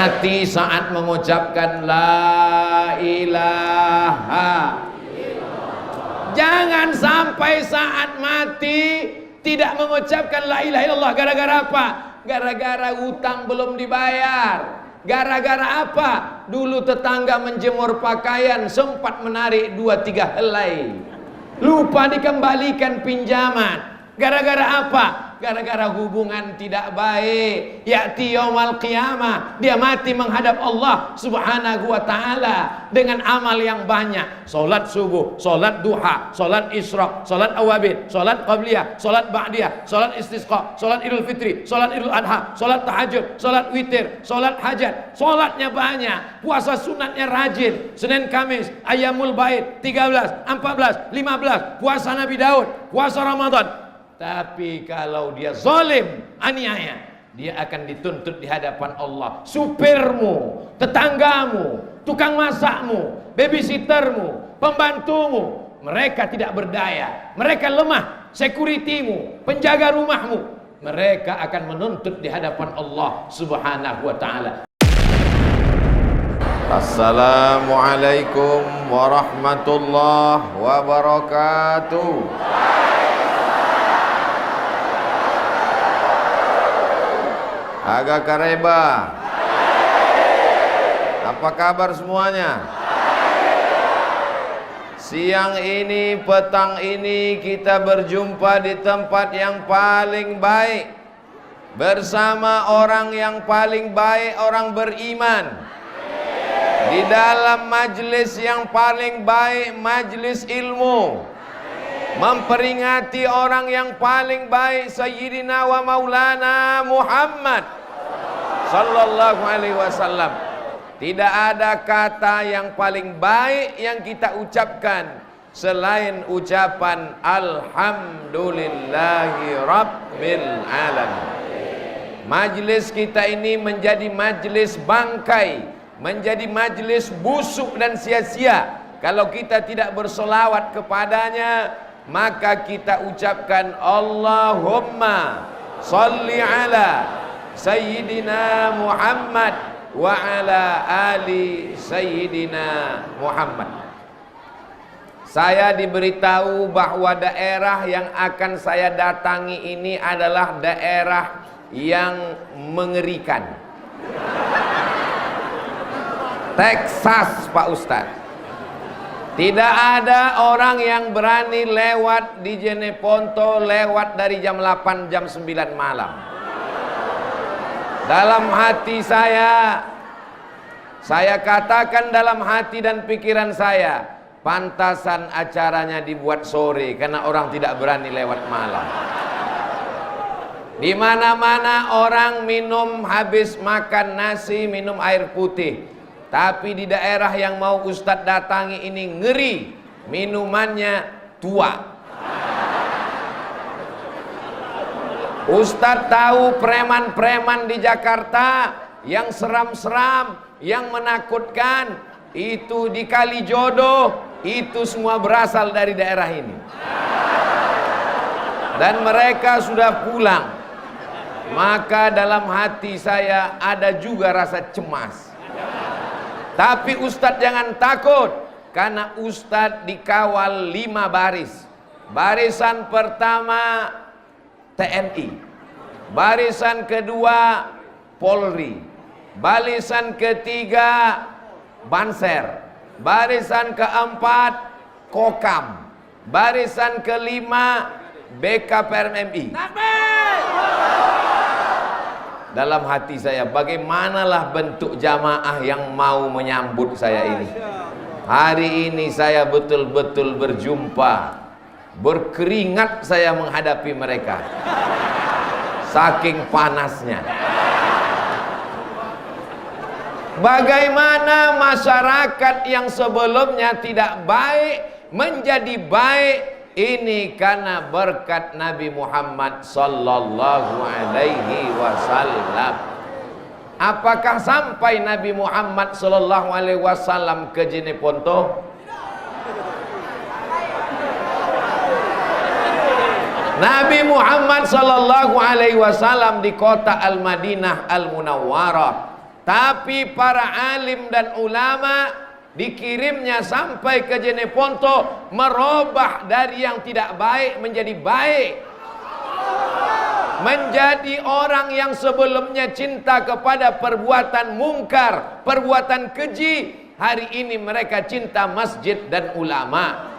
mati saat mengucapkan la ilaha. Jangan sampai saat mati tidak mengucapkan la ilaha illallah. Gara-gara apa? Gara-gara utang belum dibayar. Gara-gara apa? Dulu tetangga menjemur pakaian sempat menarik 2-3 helai, lupa dikembalikan pinjaman. Gara-gara apa? Gara-gara hubungan tidak baik. Ya'ti yaumal qiyamah, dia mati menghadap Allah subhanahu wa ta'ala dengan amal yang banyak. Solat subuh, solat duha, solat isyraq, solat awabid, solat qabliyah, solat ba'diyah, solat istisqa, solat idul fitri, solat idul adha, solat tahajud, solat witir, solat hajat. Solatnya banyak, puasa sunatnya rajin. Senin Kamis, Ayyamul Bait, 13, 14, 15, puasa Nabi Daud, puasa Ramadan. Tapi kalau dia zalim, aniaya, dia akan dituntut di hadapan Allah. Supirmu, tetanggamu, tukang masakmu, babysittermu, pembantumu, mereka tidak berdaya, mereka lemah. Securitymu, penjaga rumahmu, mereka akan menuntut di hadapan Allah subhanahu wa ta'ala. Assalamualaikum warahmatullahi wabarakatuh. Agak kareba. Apa kabar semuanya? Siang ini, petang ini kita berjumpa di tempat yang paling baik, bersama orang yang paling baik, orang beriman, di dalam majlis yang paling baik, majlis ilmu, memperingati orang yang paling baik, Sayyidina wa Maulana Muhammad sallallahu alaihi wasallam. Tidak ada kata yang paling baik yang kita ucapkan selain ucapan Alhamdulillahi Rabbil Alamin. Majlis kita ini menjadi majlis bangkai, menjadi majlis busuk dan sia-sia kalau kita tidak bersolawat kepadanya. Maka kita ucapkan Allahumma salli ala Sayyidina Muhammad wa ala ali Sayyidina Muhammad. Saya diberitahu bahwa daerah yang akan saya datangi ini adalah daerah yang mengerikan. Texas, Pak Ustadz. Tidak ada orang yang berani lewat di Jeneponto lewat dari jam 8, jam 9 malam. Dalam hati saya katakan dalam hati dan pikiran saya, pantasan acaranya dibuat sore karena orang tidak berani lewat malam. Di mana-mana orang minum habis makan nasi, minum air putih. Tapi di daerah yang mau Ustadz datangi ini ngeri, minumannya tua. Ustadz tahu preman-preman di Jakarta yang seram-seram, yang menakutkan, itu di Kalijodo, itu semua berasal dari daerah ini. Dan mereka sudah pulang. Maka dalam hati saya ada juga rasa cemas. Tapi Ustadz jangan takut, karena Ustadz dikawal 5 baris. Barisan pertama TNI, barisan kedua Polri, barisan ketiga Banser, barisan keempat Kokam, barisan kelima BKPMI. Dalam hati saya, bagaimanalah bentuk jamaah yang mau menyambut saya ini. Hari ini saya betul-betul berjumpa, berkeringat saya menghadapi mereka, saking panasnya. Bagaimana masyarakat yang sebelumnya tidak baik menjadi baik, ini karena berkat Nabi Muhammad sallallahu alaihi wasallam. Apakah sampai Nabi Muhammad sallallahu alaihi wasallam ke Jeneponto? Nabi Muhammad sallallahu alaihi wasallam di kota Al-Madinah Al-Munawwarah Tapi para alim dan ulama dikirimnya sampai ke Jeneponto merubah dari yang tidak baik menjadi baik. Menjadi orang yang sebelumnya cinta kepada perbuatan mungkar, perbuatan keji, hari ini mereka cinta masjid dan ulama.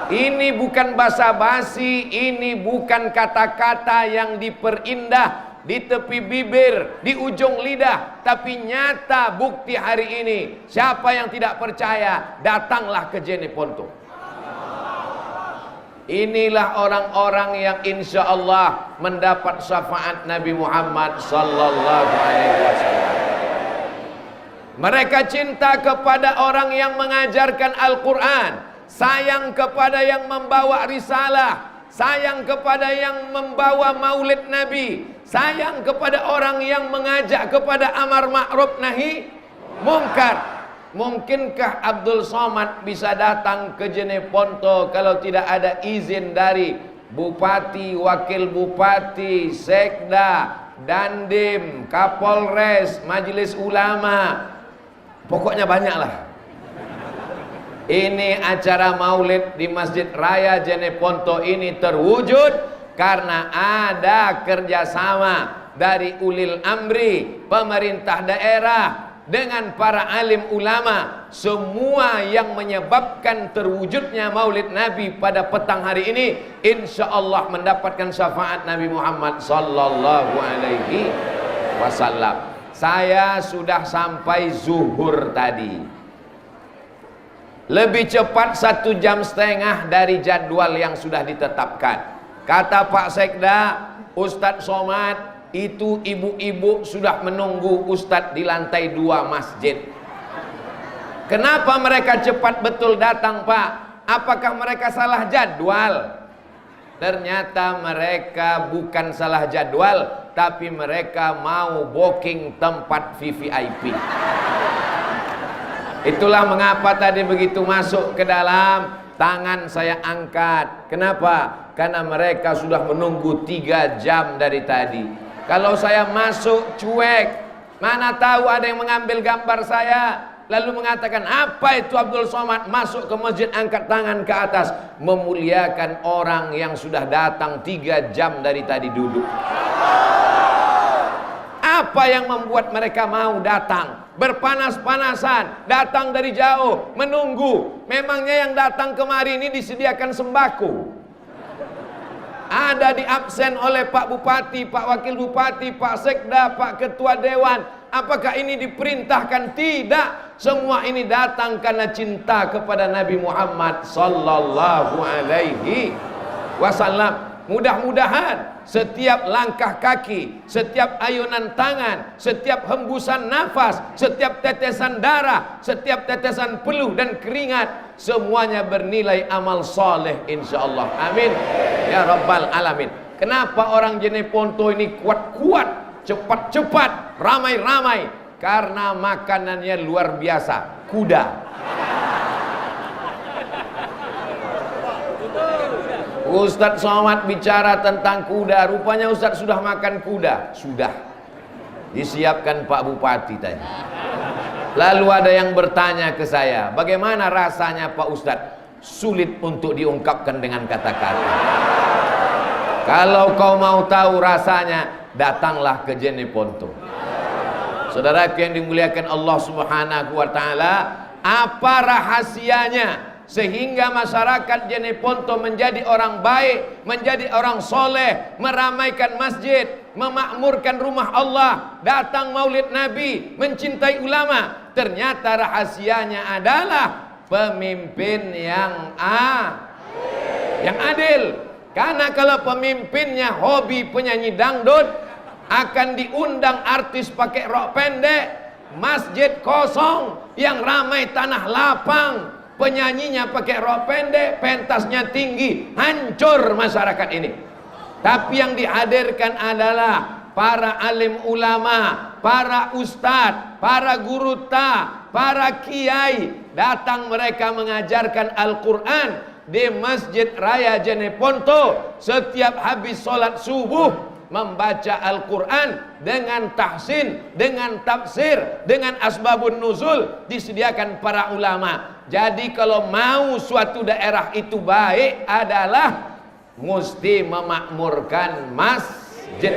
Ini bukan basa-basi, ini bukan kata-kata yang diperindah di tepi bibir, di ujung lidah, tapi nyata bukti hari ini. Siapa yang tidak percaya, datanglah ke Jeneponto. Inilah orang-orang yang insya Allah mendapat syafaat Nabi Muhammad sallallahu alaihi wasallam. Mereka cinta kepada orang yang mengajarkan Al-Quran, sayang kepada yang membawa risalah, sayang kepada yang membawa maulid Nabi, sayang kepada orang yang mengajak kepada amar ma'ruf nahi mungkar. Mungkinkah Abdul Somad bisa datang ke Jeneponto kalau tidak ada izin dari Bupati, Wakil Bupati, Sekda, Dandim, Kapolres, Majelis Ulama, pokoknya banyaklah. Ini acara maulid di Masjid Raya Jeneponto ini terwujud karena ada kerjasama dari ulil amri, pemerintah daerah, dengan para alim ulama. Semua yang menyebabkan terwujudnya maulid Nabi pada petang hari ini insya Allah mendapatkan syafaat Nabi Muhammad sallallahu alaihi wasallam. Saya sudah sampai zuhur tadi, lebih cepat 1,5 jam dari jadwal yang sudah ditetapkan. Kata Pak Sekda, Ustadz Somad, itu ibu-ibu sudah menunggu Ustadz di lantai 2 masjid. Kenapa mereka cepat betul datang, Pak? Apakah mereka salah jadwal? Ternyata mereka bukan salah jadwal, tapi mereka mau booking tempat VVIP. Itulah mengapa tadi begitu masuk ke dalam, tangan saya angkat. Kenapa? Karena mereka sudah menunggu 3 jam dari tadi. Kalau saya masuk cuek, mana tahu ada yang mengambil gambar saya, lalu mengatakan, apa itu Abdul Somad masuk ke masjid angkat tangan ke atas, memuliakan orang yang sudah datang 3 jam dari tadi duduk. Apa yang membuat mereka mau datang? Berpanas-panasan, datang dari jauh, menunggu. Memangnya yang datang kemari ini disediakan sembako? Ada di absen oleh Pak Bupati, Pak Wakil Bupati, Pak Sekda, Pak Ketua Dewan. Apakah ini diperintahkan? Tidak. Semua ini datang karena cinta kepada Nabi Muhammad sallallahu alaihi wasallam. Mudah-mudahan setiap langkah kaki, setiap ayunan tangan, setiap hembusan nafas, setiap tetesan darah, setiap tetesan peluh dan keringat, semuanya bernilai amal soleh insyaallah. Amin ya rabbal alamin. Kenapa orang Jeneponto ini kuat-kuat, cepat-cepat, ramai-ramai? Karena makanannya luar biasa, kuda. Ustadz Somad bicara tentang kuda, rupanya Ustadz sudah makan kuda. Sudah disiapkan Pak Bupati tadi. Lalu ada yang bertanya ke saya, bagaimana rasanya Pak Ustadz? Sulit untuk diungkapkan dengan kata-kata. Kalau kau mau tahu rasanya, datanglah ke Jeneponto. Saudaraku yang dimuliakan Allah Subhanahu wa taala, apa rahasianya sehingga masyarakat Jeneponto menjadi orang baik, menjadi orang soleh, meramaikan masjid, memakmurkan rumah Allah, datang maulid Nabi, mencintai ulama? Ternyata rahasianya adalah pemimpin yang adil. Karena kalau pemimpinnya hobi penyanyi dangdut, akan diundang artis pakai rok pendek, masjid kosong, yang ramai tanah lapang, penyanyinya pakai rok pendek, pentasnya tinggi, hancur masyarakat ini. Tapi yang dihadirkan adalah para alim ulama, para ustadz, para guru ta, para kiai. Datang mereka mengajarkan Al-Quran di Masjid Raya Jeneponto. Setiap habis sholat subuh, membaca Al-Quran dengan tahsin, dengan tafsir, dengan asbabun nuzul disediakan para ulama. Jadi kalau mau suatu daerah itu baik adalah mesti memakmurkan masjid.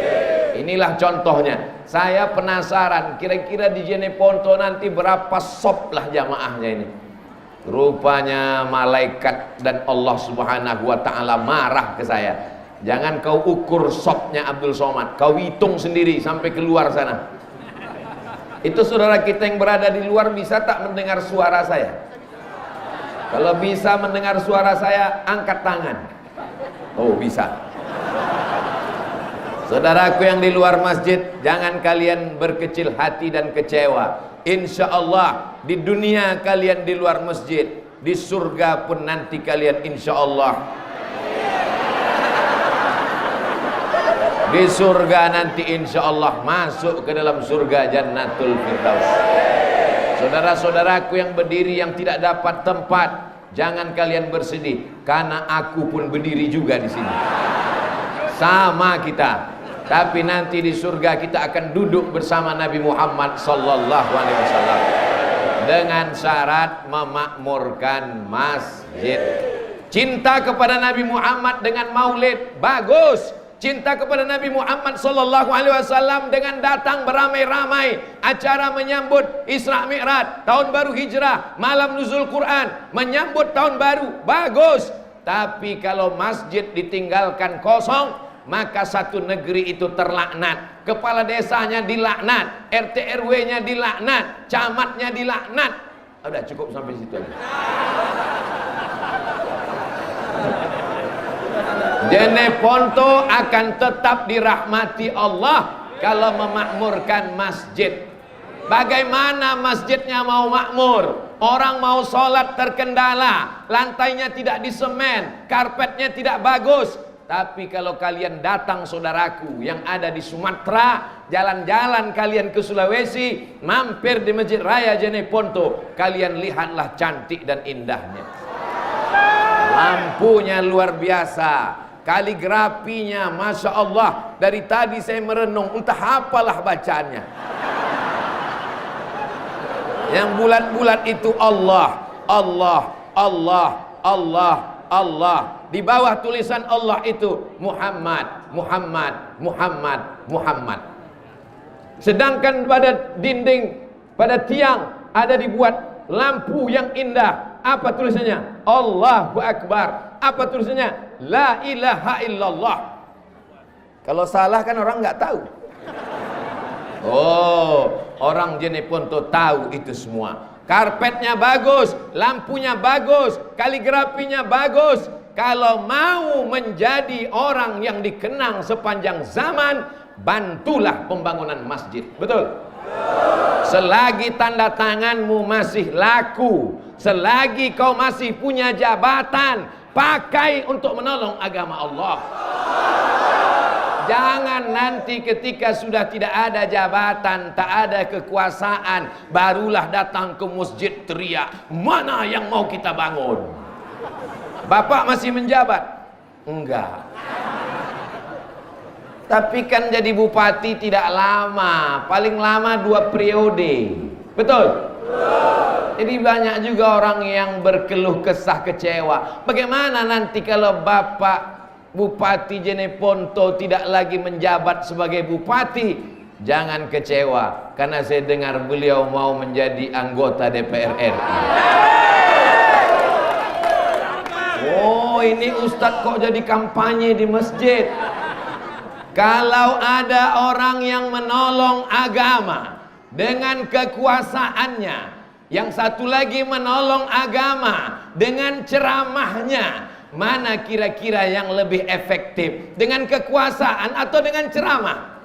Inilah contohnya. Saya penasaran kira-kira di Jeneponto nanti berapa sop lah jamaahnya ini. Rupanya malaikat dan Allah Subhanahu wa ta'ala marah ke saya. Jangan kau ukur sopnya Abdul Somad, kau hitung sendiri sampai keluar sana. Itu saudara kita yang berada di luar bisa tak mendengar suara saya? Kalau bisa mendengar suara saya, angkat tangan. Oh, bisa. Saudaraku yang di luar masjid, jangan kalian berkecil hati dan kecewa. Insya Allah di dunia kalian di luar masjid, di surga pun nanti kalian insya Allah. Di surga nanti insya Allah masuk ke dalam surga Jannatul Firdaus. Saudara-saudaraku yang berdiri yang tidak dapat tempat, jangan kalian bersedih, karena aku pun berdiri juga di sini. Sama kita, tapi nanti di surga kita akan duduk bersama Nabi Muhammad sallallahu alaihi wasallam dengan syarat memakmurkan masjid. Cinta kepada Nabi Muhammad dengan maulid bagus. Cinta kepada Nabi Muhammad sallallahu alaihi wasallam dengan datang beramai-ramai acara menyambut Isra Mi'raj, tahun baru hijrah, malam nuzul Quran, menyambut tahun baru, bagus. Tapi kalau masjid ditinggalkan kosong, maka satu negeri itu terlaknat. Kepala desanya dilaknat, RT RW-nya dilaknat, camatnya dilaknat. Udah cukup sampai situ aja. Jeneponto akan tetap dirahmati Allah kalau memakmurkan masjid. Bagaimana masjidnya mau makmur? Orang mau sholat terkendala, lantainya tidak disemen, karpetnya tidak bagus. Tapi kalau kalian datang saudaraku yang ada di Sumatera, jalan-jalan kalian ke Sulawesi, mampir di Masjid Raya Jeneponto, kalian lihatlah cantik dan indahnya. Lampunya luar biasa, kaligrafinya Masya Allah. Dari tadi saya merenung, entah apalah bacaannya. Yang bulat-bulat itu Allah, Allah, Allah, Allah, Allah. Di bawah tulisan Allah itu Muhammad, Muhammad, Muhammad, Muhammad. Sedangkan pada dinding, pada tiang ada dibuat lampu yang indah. Apa tulisannya? Allahu Akbar. Apa tulisannya? La ilaha illallah. Kalau salah kan orang nggak tahu. Oh, orang Jeneponto tahu itu semua. Karpetnya bagus, lampunya bagus, kaligrafinya bagus. Kalau mau menjadi orang yang dikenang sepanjang zaman, bantulah pembangunan masjid. Betul? Selagi tanda tanganmu masih laku, selagi kau masih punya jabatan, pakai untuk menolong agama Allah. Jangan nanti ketika sudah tidak ada jabatan, tak ada kekuasaan, barulah datang ke masjid teriak, mana yang mau kita bangun? Bapak masih menjabat? Enggak. Tapi kan jadi bupati tidak lama, paling lama 2 periode. Betul? Jadi banyak juga orang yang berkeluh kesah kecewa. Bagaimana nanti kalau Bapak Bupati Jeneponto tidak lagi menjabat sebagai bupati? Jangan kecewa, karena saya dengar beliau mau menjadi anggota DPR RI. Oh, ini Ustadz kok jadi kampanye di masjid? Kalau ada orang yang menolong agama dengan kekuasaannya, yang satu lagi menolong agama dengan ceramahnya, mana kira-kira yang lebih efektif? Dengan kekuasaan atau dengan ceramah?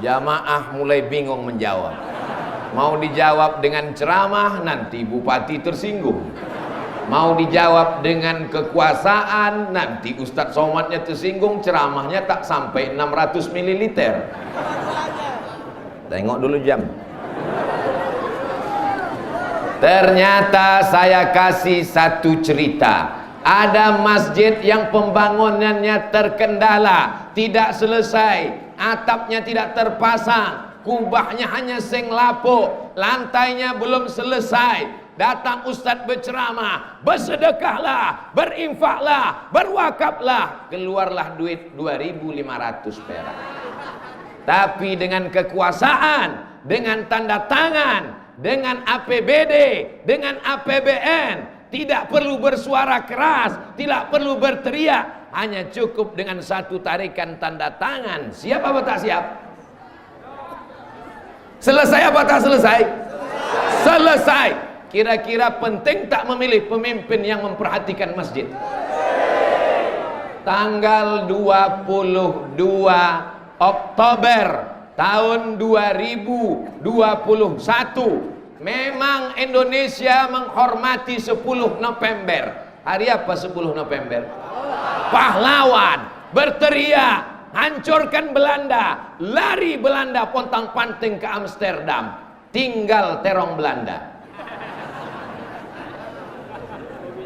Jamaah mulai bingung menjawab. Mau dijawab dengan ceramah, nanti bupati tersinggung. Mau dijawab dengan kekuasaan, nanti Ustadz Somadnya tersinggung, ceramahnya tak sampai 600 ml. Tengok dulu jam. Ternyata saya kasih satu cerita. Ada masjid yang pembangunannya terkendala, tidak selesai, atapnya tidak terpasang, kubahnya hanya seng lapuk, lantainya belum selesai. Datang ustadz berceramah, bersedekahlah, berinfaklah, berwakaflah, keluarlah duit 2.500 perak. Tapi dengan kekuasaan, dengan tanda tangan, dengan APBD, dengan APBN, tidak perlu bersuara keras, tidak perlu berteriak, hanya cukup dengan satu tarikan tanda tangan. Siap apa tak siap? Selesai apa tak selesai? Selesai. Kira-kira penting tak memilih pemimpin yang memperhatikan masjid? Tanggal 22 Oktober tahun 2021, memang Indonesia menghormati 10 November. Hari apa 10 November? Pahlawan, berteriak, hancurkan Belanda, lari Belanda pontang-panting ke Amsterdam, tinggal terong Belanda.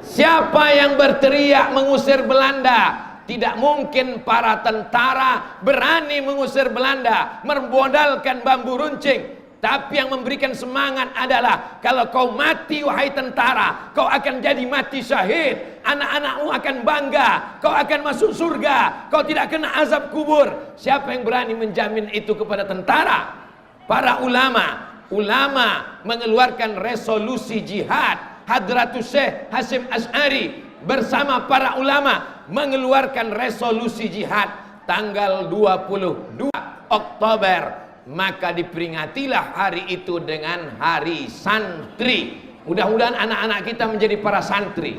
Siapa yang berteriak mengusir Belanda? Tidak mungkin para tentara berani mengusir Belanda, memodalkan bambu runcing. Tapi yang memberikan semangat adalah, kalau kau mati wahai tentara, kau akan jadi mati syahid, anak-anakmu akan bangga, kau akan masuk surga, kau tidak kena azab kubur. Siapa yang berani menjamin itu kepada tentara? Para ulama mengeluarkan resolusi jihad. Hadratus Syekh Hasyim Asy'ari bersama para ulama mengeluarkan resolusi jihad tanggal 22 Oktober. Maka diperingatilah hari itu dengan hari santri. Mudah-mudahan anak-anak kita menjadi para santri.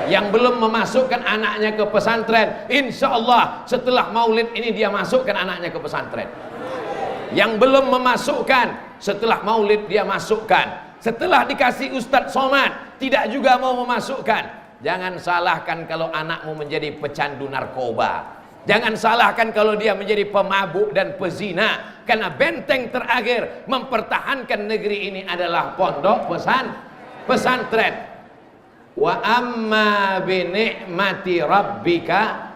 Yang belum memasukkan anaknya ke pesantren, insya Allah setelah maulid ini dia masukkan anaknya ke pesantren. Yang belum memasukkan, setelah maulid dia masukkan. Setelah dikasih Ustadz Somad, tidak juga mau memasukkan. Jangan salahkan kalau anakmu menjadi pecandu narkoba. Jangan salahkan kalau dia menjadi pemabuk dan pezina. Karena benteng terakhir mempertahankan negeri ini adalah pondok pesantren. Wa amma bi ni'mati rabbika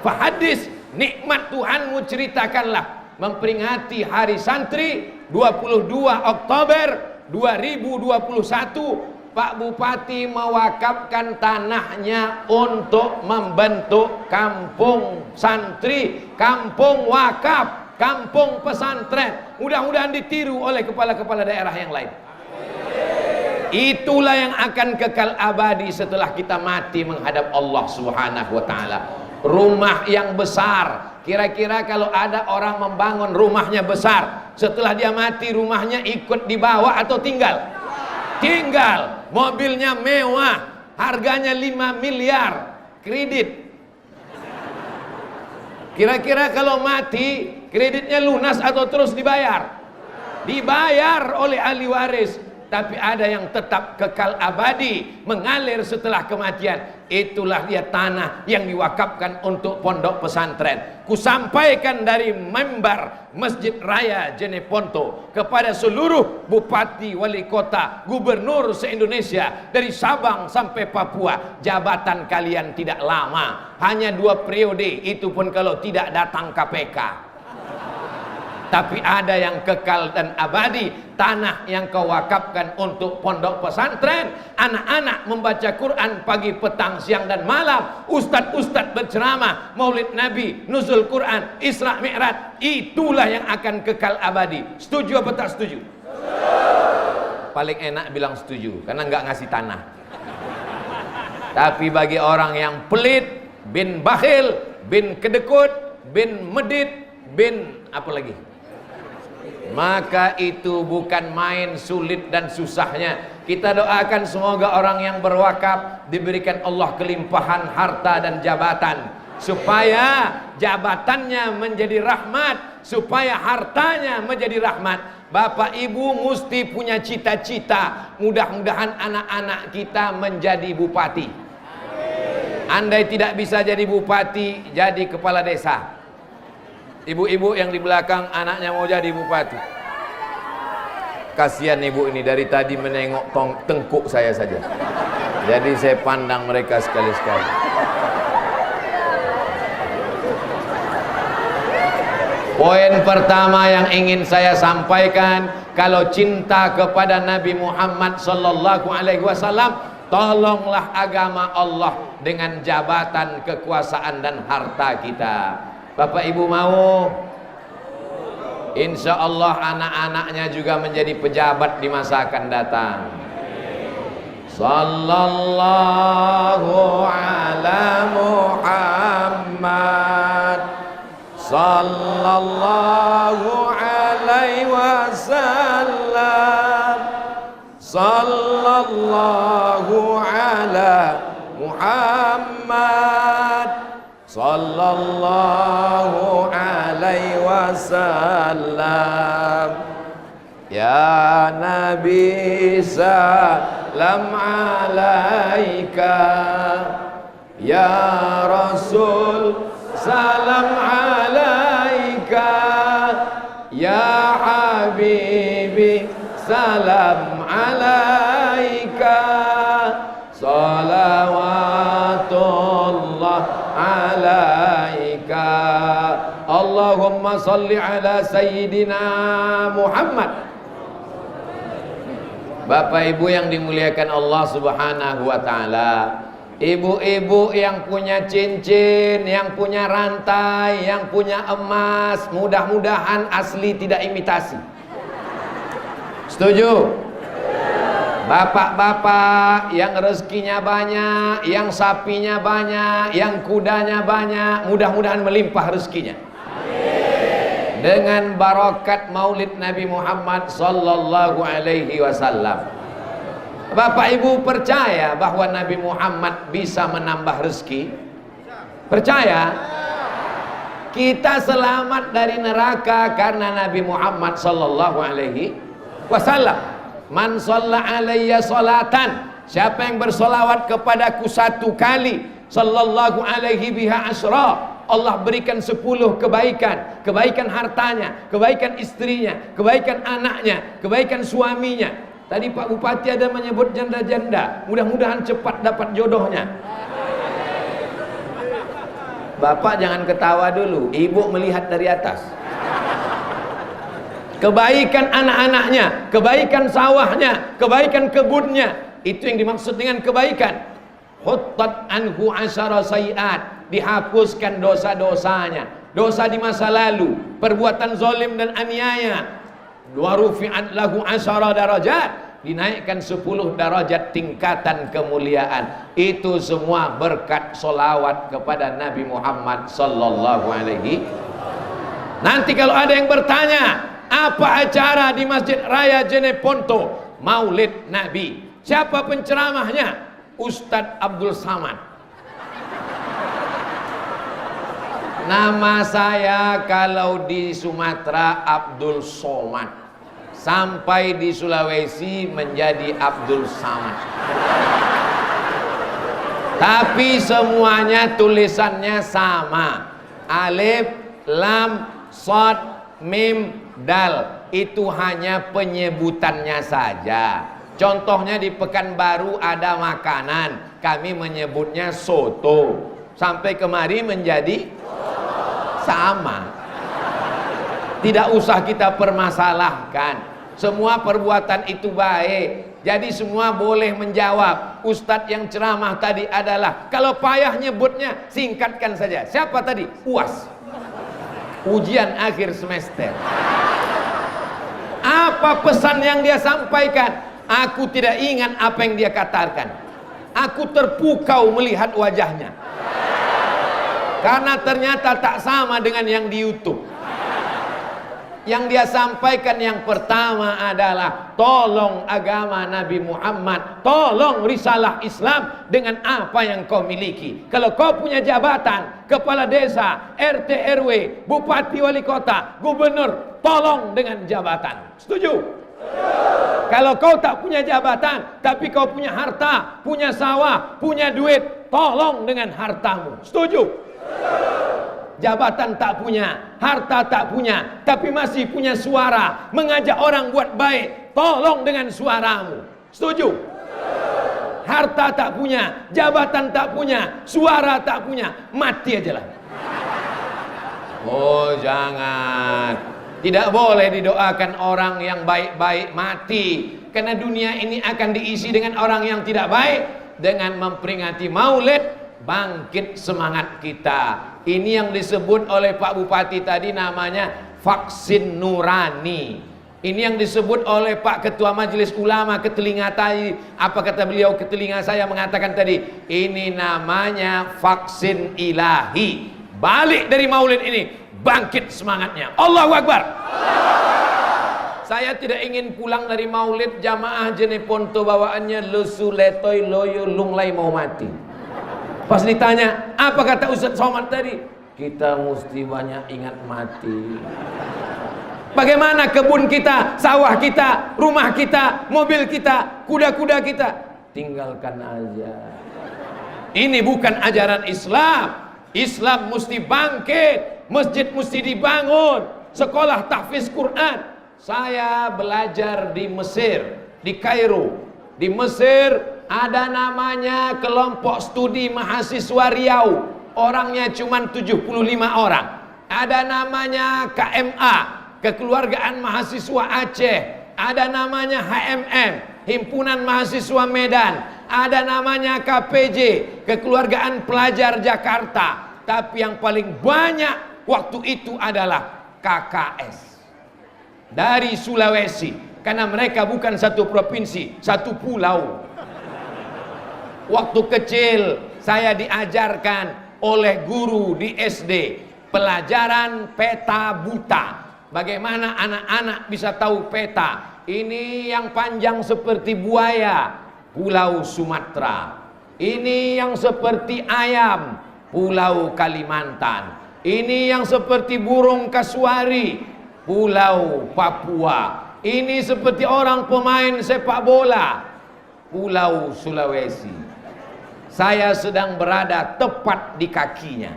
fahadis. Nikmat Tuhanmu ceritakanlah. Memperingati hari santri 22 Oktober 2021, Pak Bupati mewakafkan tanahnya untuk membentuk kampung santri, kampung wakaf, kampung pesantren. Mudah-mudahan ditiru oleh kepala-kepala daerah yang lain. Itulah yang akan kekal abadi setelah kita mati menghadap Allah Subhanahu wa taala. Rumah yang besar, kira-kira kalau ada orang membangun rumahnya besar, setelah dia mati rumahnya ikut dibawa atau tinggal? Tinggal. Mobilnya mewah, harganya 5 miliar, kredit. Kira-kira kalau mati kreditnya lunas atau terus dibayar? Dibayar oleh ahli waris. Tapi ada yang tetap kekal abadi, mengalir setelah kematian. Itulah dia tanah yang diwakafkan untuk pondok pesantren. Kusampaikan dari mimbar Masjid Raya Jeneponto kepada seluruh bupati, wali kota, gubernur se-Indonesia dari Sabang sampai Papua. Jabatan kalian tidak lama, hanya 2 periode, itu pun kalau tidak datang KPK. Tapi ada yang kekal dan abadi, tanah yang kau wakafkan untuk pondok pesantren. Anak-anak membaca Quran pagi, petang, siang dan malam. Ustadz-ustadz berceramah, maulid Nabi, nuzul Quran, Isra Mi'raj. Itulah yang akan kekal abadi. Setuju apa tak setuju? Paling enak bilang setuju, karena nggak ngasih tanah. Tapi bagi orang yang pelit, bin bakhil, bin kedekut, bin medit, bin apa lagi, maka itu bukan main sulit dan susahnya. Kita doakan semoga orang yang berwakaf diberikan Allah kelimpahan harta dan jabatan, supaya jabatannya menjadi rahmat, supaya hartanya menjadi rahmat. Bapak Ibu mesti punya cita-cita, mudah-mudahan anak-anak kita menjadi bupati. Andai tidak bisa jadi bupati, jadi kepala desa. Ibu-ibu yang di belakang anaknya mau jadi bupati. Kasihan ibu ini dari tadi menengok tengkuk saya saja. Jadi saya pandang mereka sekali-sekali. Poin pertama yang ingin saya sampaikan, kalau cinta kepada Nabi Muhammad sallallahu alaihi wasallam, tolonglah agama Allah dengan jabatan, kekuasaan dan harta kita. Bapak Ibu mau? Insya Allah anak-anaknya juga menjadi pejabat di masa akan datang. Sallallahu ala Muhammad, sallallahu alaihi wasallam, sallallahu ala Muhammad, sallallahu alaihi wasallam. Ya Nabi salam alaika, ya Rasul salam alaika, ya Habibi salam alaika, salawatullah alaika. Allahumma salli ala Sayyidina Muhammad. Bapak Ibu yang dimuliakan Allah Subhanahu wa taala, ibu-ibu yang punya cincin, yang punya rantai, yang punya emas, mudah-mudahan asli tidak imitasi. Setuju? Bapak-bapak yang rezekinya banyak, yang sapinya banyak, yang kudanya banyak, mudah-mudahan melimpah rezekinya. Dengan barakat maulid Nabi Muhammad sallallahu alaihi wasallam. Bapak Ibu percaya bahwa Nabi Muhammad bisa menambah rezeki? Percaya? Kita selamat dari neraka karena Nabi Muhammad sallallahu alaihi wasallam. Man shalla alayya salatan, siapa yang bersolawat kepadaku satu kali, sallallahu alaihi biha asyra, Allah berikan 10 kebaikan. Kebaikan hartanya, kebaikan istrinya, kebaikan anaknya, kebaikan suaminya. Tadi Pak Bupati ada menyebut janda-janda, mudah-mudahan cepat dapat jodohnya. Bapak jangan ketawa dulu, ibu melihat dari atas. Kebaikan anak-anaknya, kebaikan sawahnya, kebaikan kebunnya, itu yang dimaksud dengan kebaikan. Huttat anhu asyara sayiat, dihapuskan dosa-dosanya, dosa di masa lalu, perbuatan zalim dan aniaya. Wa rufi'at lahu asyara darajat, dinaikkan 10 darajat tingkatan kemuliaan. Itu semua berkat solawat kepada Nabi Muhammad sallallahu alaihi. Nanti kalau ada yang bertanya, apa acara di Masjid Raya Jeneponto Maulid Nabi, siapa penceramahnya? Ustadz Abdul Samad. Nama saya kalau di Sumatera Abdul Somad, sampai di Sulawesi menjadi Abdul Samad. Tapi semuanya tulisannya sama, alif, lam, shad, mim, dal. Itu hanya penyebutannya saja. Contohnya di Pekanbaru ada makanan, kami menyebutnya soto. Sampai kemari menjadi sama. Tidak usah kita permasalahkan. Semua perbuatan itu baik. Jadi semua boleh menjawab. Ustadz yang ceramah tadi adalah, kalau payah nyebutnya singkatkan saja. Siapa tadi? UAS, ujian akhir semester. Apa pesan yang dia sampaikan? Aku tidak ingat apa yang dia katakan. Aku terpukau melihat wajahnya, karena ternyata tak sama dengan yang di YouTube. Yang dia sampaikan yang pertama adalah, tolong agama Nabi Muhammad, tolong risalah Islam dengan apa yang kau miliki. Kalau kau punya jabatan, kepala desa, RT RW, bupati wali kota, gubernur, tolong dengan jabatan. Setuju? Kalau kau tak punya jabatan, tapi kau punya harta, punya sawah, punya duit, tolong dengan hartamu. Setuju? Jabatan tak punya, harta tak punya, tapi masih punya suara, mengajak orang buat baik, tolong dengan suaramu. Setuju? harta tak punya, jabatan tak punya, suara tak punya, mati aja lah. Oh jangan, tidak boleh didoakan orang yang baik-baik mati, karena dunia ini akan diisi dengan orang yang tidak baik. Dengan memperingati Maulid, bangkit semangat kita. Ini yang disebut oleh Pak Bupati tadi namanya vaksin nurani. Ini yang disebut oleh Pak Ketua Majelis Ulama ke telinga tadi. Apa kata beliau ke telinga saya mengatakan tadi? Ini namanya vaksin ilahi. Balik dari Maulid ini, bangkit semangatnya. Allahu Akbar. Saya tidak ingin pulang dari Maulid jamaah Jeneponto bawaannya lesu letoy loyo lunglai mau mati. Pas ditanya, apa kata Ustaz Somad tadi? Kita mesti banyak ingat mati. Bagaimana kebun kita, sawah kita, rumah kita, mobil kita, kuda-kuda kita? Tinggalkan aja. Ini bukan ajaran Islam. Islam mesti bangkit, masjid mesti dibangun, sekolah tahfiz Quran. Saya belajar di Mesir, di Kairo. Di Mesir ada namanya kelompok studi mahasiswa Riau. Orangnya cuma 75 orang. Ada namanya KMA, Kekeluargaan Mahasiswa Aceh. Ada namanya HMM, Himpunan Mahasiswa Medan. Ada namanya KPJ, Kekeluargaan Pelajar Jakarta. Tapi yang paling banyak waktu itu adalah KKS dari Sulawesi, karena mereka bukan satu provinsi, satu pulau. Waktu kecil saya diajarkan oleh guru di SD pelajaran peta buta. Bagaimana anak-anak bisa tahu peta? Ini yang panjang seperti buaya, Pulau Sumatera. Ini yang seperti ayam, Pulau Kalimantan. Ini yang seperti burung kasuari, Pulau Papua. Ini seperti orang pemain sepak bola, Pulau Sulawesi. Saya sedang berada tepat di kakinya,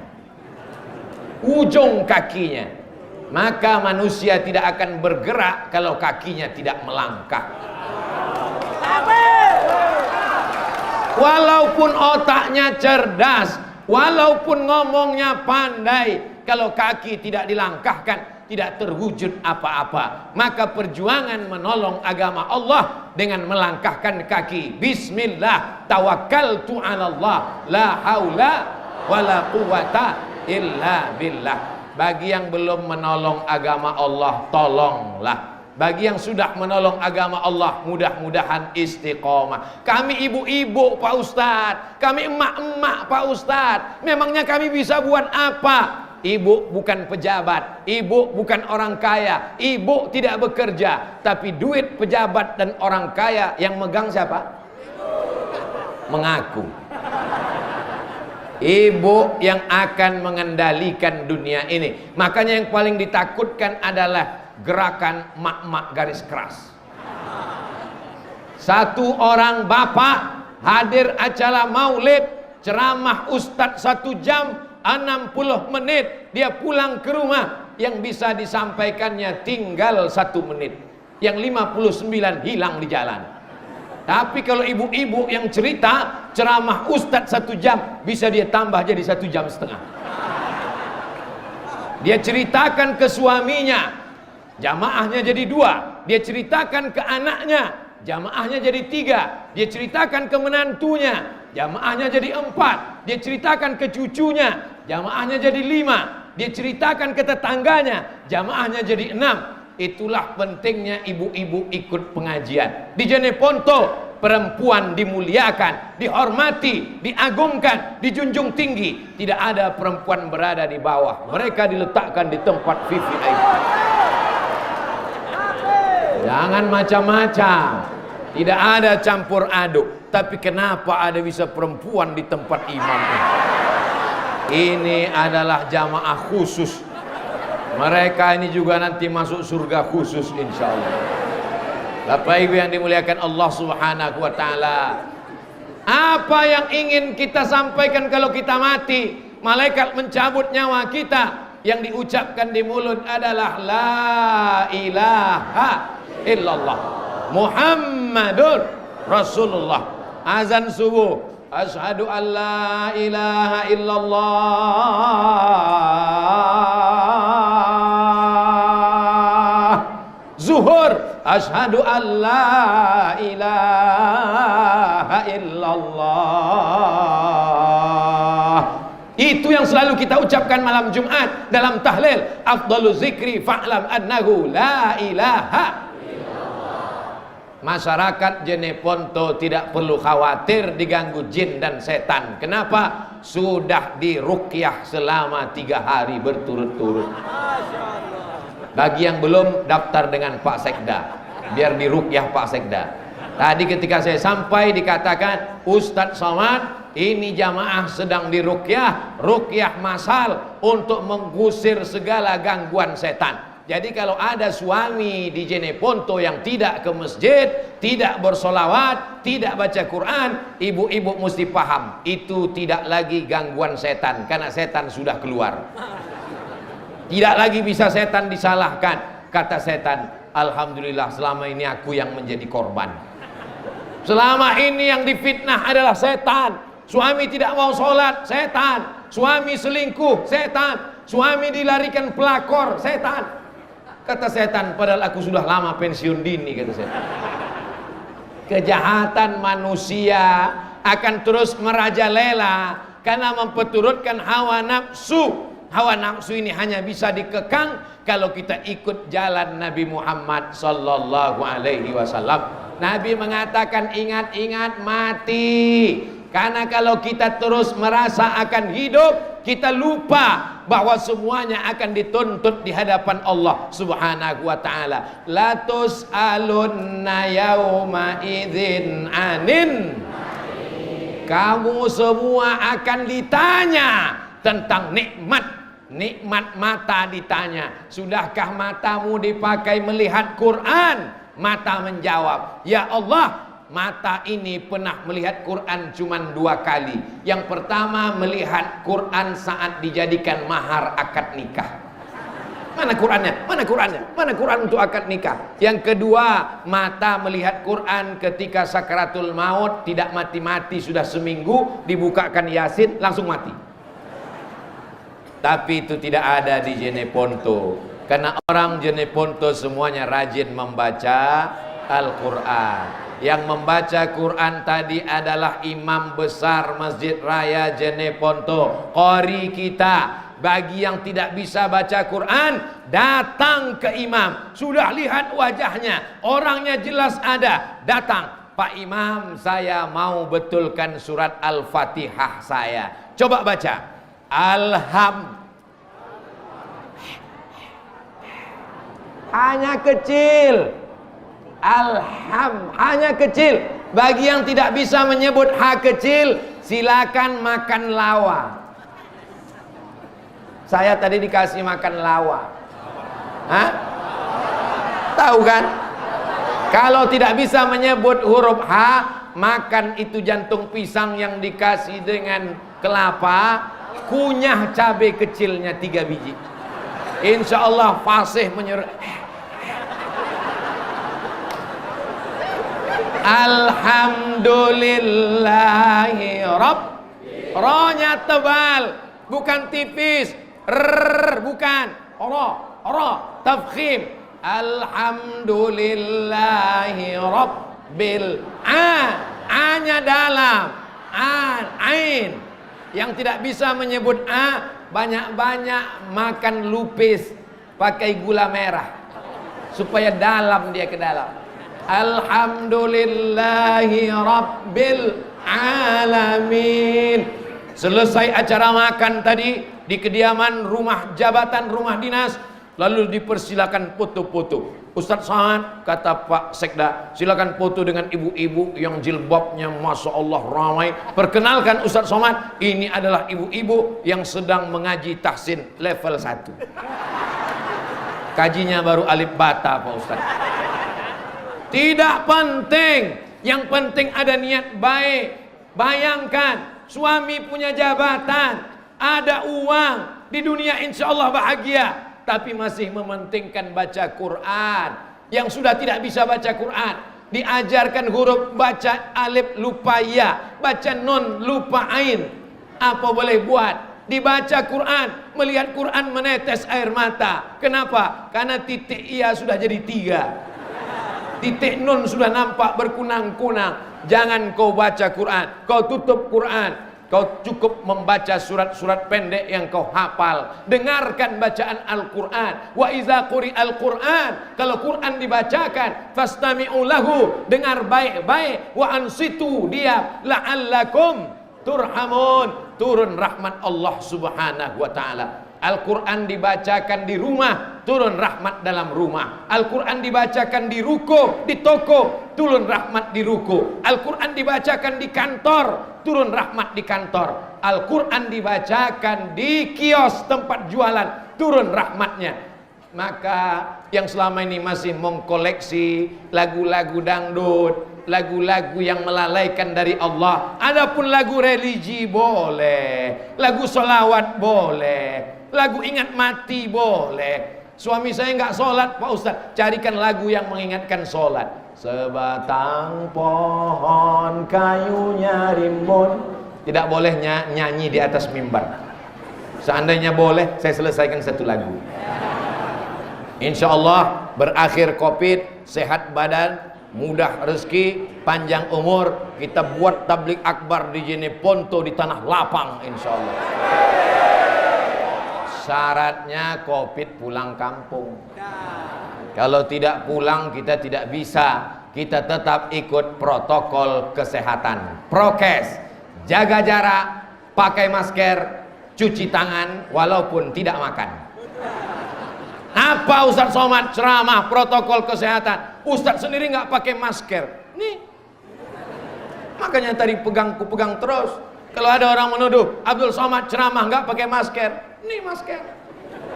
ujung kakinya. Maka manusia tidak akan bergerak kalau kakinya tidak melangkah. Walaupun otaknya cerdas, walaupun ngomongnya pandai, kalau kaki tidak dilangkahkan, tidak terwujud apa-apa. Maka perjuangan menolong agama Allah dengan melangkahkan kaki. Bismillah, tawakkaltu 'ala Allah, la haula wala quwata illa billah. Bagi yang belum menolong agama Allah, tolonglah. Bagi yang sudah menolong agama Allah, mudah-mudahan istiqomah. Kami ibu-ibu Pak Ustadz, kami emak-emak Pak Ustadz, memangnya kami bisa buat apa? Ibu bukan pejabat, ibu bukan orang kaya, ibu tidak bekerja, tapi duit pejabat dan orang kaya yang megang siapa? Mengaku. Ibu yang akan mengendalikan dunia ini. Makanya yang paling ditakutkan adalah gerakan mak-mak garis keras. Satu orang bapak hadir acara Maulid, ceramah ustadz 1 jam 60 menit, dia pulang ke rumah, yang bisa disampaikannya tinggal 1 menit, yang 59 hilang di jalan. Tapi kalau ibu-ibu yang cerita ceramah ustadz 1 jam, bisa dia tambah jadi 1,5 jam. Dia ceritakan ke suaminya, jamaahnya jadi 2. Dia ceritakan ke anaknya, jamaahnya jadi 3. Dia ceritakan ke menantunya, jamaahnya jadi 4. Dia ceritakan ke cucunya, jamaahnya jadi 5. Dia ceritakan ke tetangganya, jamaahnya jadi 6. Itulah pentingnya ibu-ibu ikut pengajian. Di Jeneponto perempuan dimuliakan, dihormati, diagungkan, dijunjung tinggi. Tidak ada perempuan berada di bawah. Mereka diletakkan di tempat VVIP. Jangan macam-macam. Tidak ada campur aduk. Tapi kenapa ada bisa perempuan di tempat imam? Ini adalah jamaah khusus. Mereka ini juga nanti masuk surga khusus insya Allah. Bapak Ibu yang dimuliakan Allah Subhanahu wa ta'ala, apa yang ingin kita sampaikan kalau kita mati? Malaikat mencabut nyawa kita, yang diucapkan di mulut adalah la ilaha illallah Muhammadur Rasulullah. azan subuh, asyhadu an la ilaha illallah. Zuhur, asyhadu an la ilaha illallah. Itu yang selalu kita ucapkan malam Jumat dalam tahlil. Afdalu zikri fa'lam annahu la ilaha. Masyarakat Jeneponto tidak perlu khawatir diganggu jin dan setan. Kenapa? Sudah diruqyah selama 3 hari berturut-turut. Bagi yang belum, daftar dengan Pak Sekda, biar diruqyah Pak Sekda. Tadi ketika saya sampai dikatakan, Ustadz Somad, ini jamaah sedang diruqyah, ruqyah masal untuk mengusir segala gangguan setan. Jadi kalau ada suami di Jeneponto yang tidak ke masjid, tidak bersolawat, tidak baca Quran, ibu-ibu mesti paham, itu tidak lagi gangguan setan, karena setan sudah keluar. Tidak lagi bisa setan disalahkan. Kata setan, alhamdulillah selama ini aku yang menjadi korban. Selama ini yang difitnah adalah setan. Suami tidak mau sholat, setan. Suami selingkuh, setan. Suami dilarikan pelakor, setan. Kata setan, padahal aku sudah lama pensiun dini, kata setan. Kejahatan manusia akan terus merajalela karena memperturutkan hawa nafsu. Hawa nafsu ini hanya bisa dikekang kalau kita ikut jalan Nabi Muhammad sallallahu alaihi wasallam. Nabi mengatakan, ingat-ingat mati. Karena kalau kita terus merasa akan hidup, kita lupa bahwa semuanya akan dituntut di hadapan Allah Subhanahu wa taala. La tus'alunna yauma idzin anin. Kamu semua akan ditanya tentang nikmat mata. Ditanya, sudahkah matamu dipakai melihat Quran? Mata menjawab, ya Allah, mata ini pernah melihat Quran cuma 2 kali. Yang pertama melihat Quran saat dijadikan mahar akad nikah. Mana Qurannya? Mana Qurannya? Mana Quran untuk akad nikah? Yang kedua, mata melihat Quran ketika sakaratul maut, tidak mati-mati sudah seminggu, dibukakan Yasin langsung mati. Tapi itu tidak ada di Jeneponto, karena orang Jeneponto semuanya rajin membaca Al-Quran. Yang membaca Quran tadi adalah imam besar Masjid Raya Jeneponto, qori kita. Bagi yang tidak bisa baca Quran, datang ke imam. Sudah lihat wajahnya, orangnya jelas ada, datang. Pak Imam, saya mau betulkan surat Al-Fatihah saya. Coba baca. Hanya kecil. Hanya kecil. Bagi yang tidak bisa menyebut ha kecil, silakan makan lawa. Saya tadi dikasih makan lawa. Hah? Tahu kan? Kalau tidak bisa menyebut huruf H, makan itu jantung pisang yang dikasih dengan kelapa, kunyah cabai kecilnya 3 biji. Insya Allah fasih menyerah. Alhamdulillahi Rabb. Rohnya tebal, bukan tipis. Bukan. Tafkhim. Alhamdulillahi Rabbil A-nya dalam. Ain. Yang tidak bisa menyebut A, banyak-banyak makan lupis pakai gula merah supaya dalam dia ke dalam. Alhamdulillahi Rabbil Alamin. Selesai acara makan tadi di kediaman rumah jabatan, rumah dinas, lalu dipersilakan foto-foto. Ustadz Somad, kata Pak Sekda, silakan foto dengan ibu-ibu yang jilbabnya Masya Allah ramai. Perkenalkan Ustadz Somad, ini adalah ibu-ibu yang sedang mengaji tahsin level 1. Kajinya baru alif bata Pak Ustadz. Tidak penting, yang penting ada niat baik. Bayangkan, suami punya jabatan, ada uang, di dunia insya Allah bahagia, tapi masih mementingkan baca Quran. Yang sudah tidak bisa baca Quran, diajarkan huruf, baca alif lupa ya, baca nun lupa ain, apa boleh buat? Dibaca Quran, melihat Quran menetes air mata. Kenapa? Karena titik iya sudah jadi 3, titik nun sudah nampak berkunang-kunang. Jangan kau baca Quran, kau tutup Quran. Kau cukup membaca surat-surat pendek yang kau hafal. Dengarkan bacaan Al-Quran. Wa iza quri'al Quran, kalau Quran dibacakan, fastami'u lahu, dengar baik-baik. Wa ansitu, diam, la'allakum turhamun, turun rahmat Allah subhanahu wa ta'ala. Al-Quran dibacakan di rumah, turun rahmat dalam rumah. Al-Quran dibacakan di ruko, di toko, turun rahmat di ruko. Al-Quran dibacakan di kantor, turun rahmat di kantor. Al-Quran dibacakan di kios tempat jualan, turun rahmatnya. Maka yang selama ini masih mengkoleksi lagu-lagu dangdut, lagu-lagu yang melalaikan dari Allah, adapun lagu religi boleh, lagu sholawat boleh, lagu ingat mati boleh. Suami saya nggak sholat, Pak Ustadz, carikan lagu yang mengingatkan sholat. Sebatang pohon kayunya rimbun. Tidak boleh nyanyi di atas mimbar. Seandainya boleh, saya selesaikan satu lagu. Insya Allah berakhir Covid, sehat badan, mudah rezeki, panjang umur, kita buat tablik akbar di Jeneponto di tanah lapang, insya Allah. Syaratnya Covid pulang kampung. Kalau tidak pulang kita tidak bisa. Kita tetap ikut protokol kesehatan, prokes, jaga jarak, pakai masker, cuci tangan walaupun tidak makan. Apa Ustadz Somad ceramah protokol kesehatan, Ustadz sendiri nggak pakai masker. Nih, makanya tadi pegang terus. Kalau ada orang menuduh Abdul Somad ceramah nggak pakai masker, nih masker.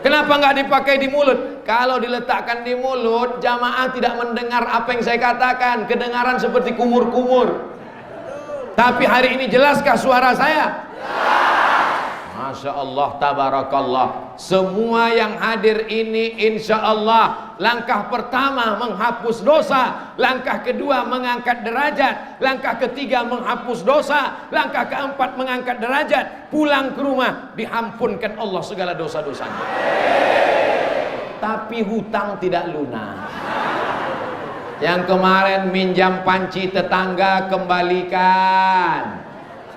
Kenapa nggak dipakai di mulut? Kalau diletakkan di mulut, jamaah tidak mendengar apa yang saya katakan, kedengaran seperti kumur-kumur. Tapi hari ini jelaskah suara saya? Masya Allah, tabarakallah. Semua yang hadir ini insya Allah, langkah pertama menghapus dosa, langkah kedua mengangkat derajat, langkah ketiga menghapus dosa, langkah keempat mengangkat derajat, pulang ke rumah diampunkan Allah segala dosa-dosanya. Tapi hutang tidak lunas. Yang kemarin minjam panci tetangga kembalikan.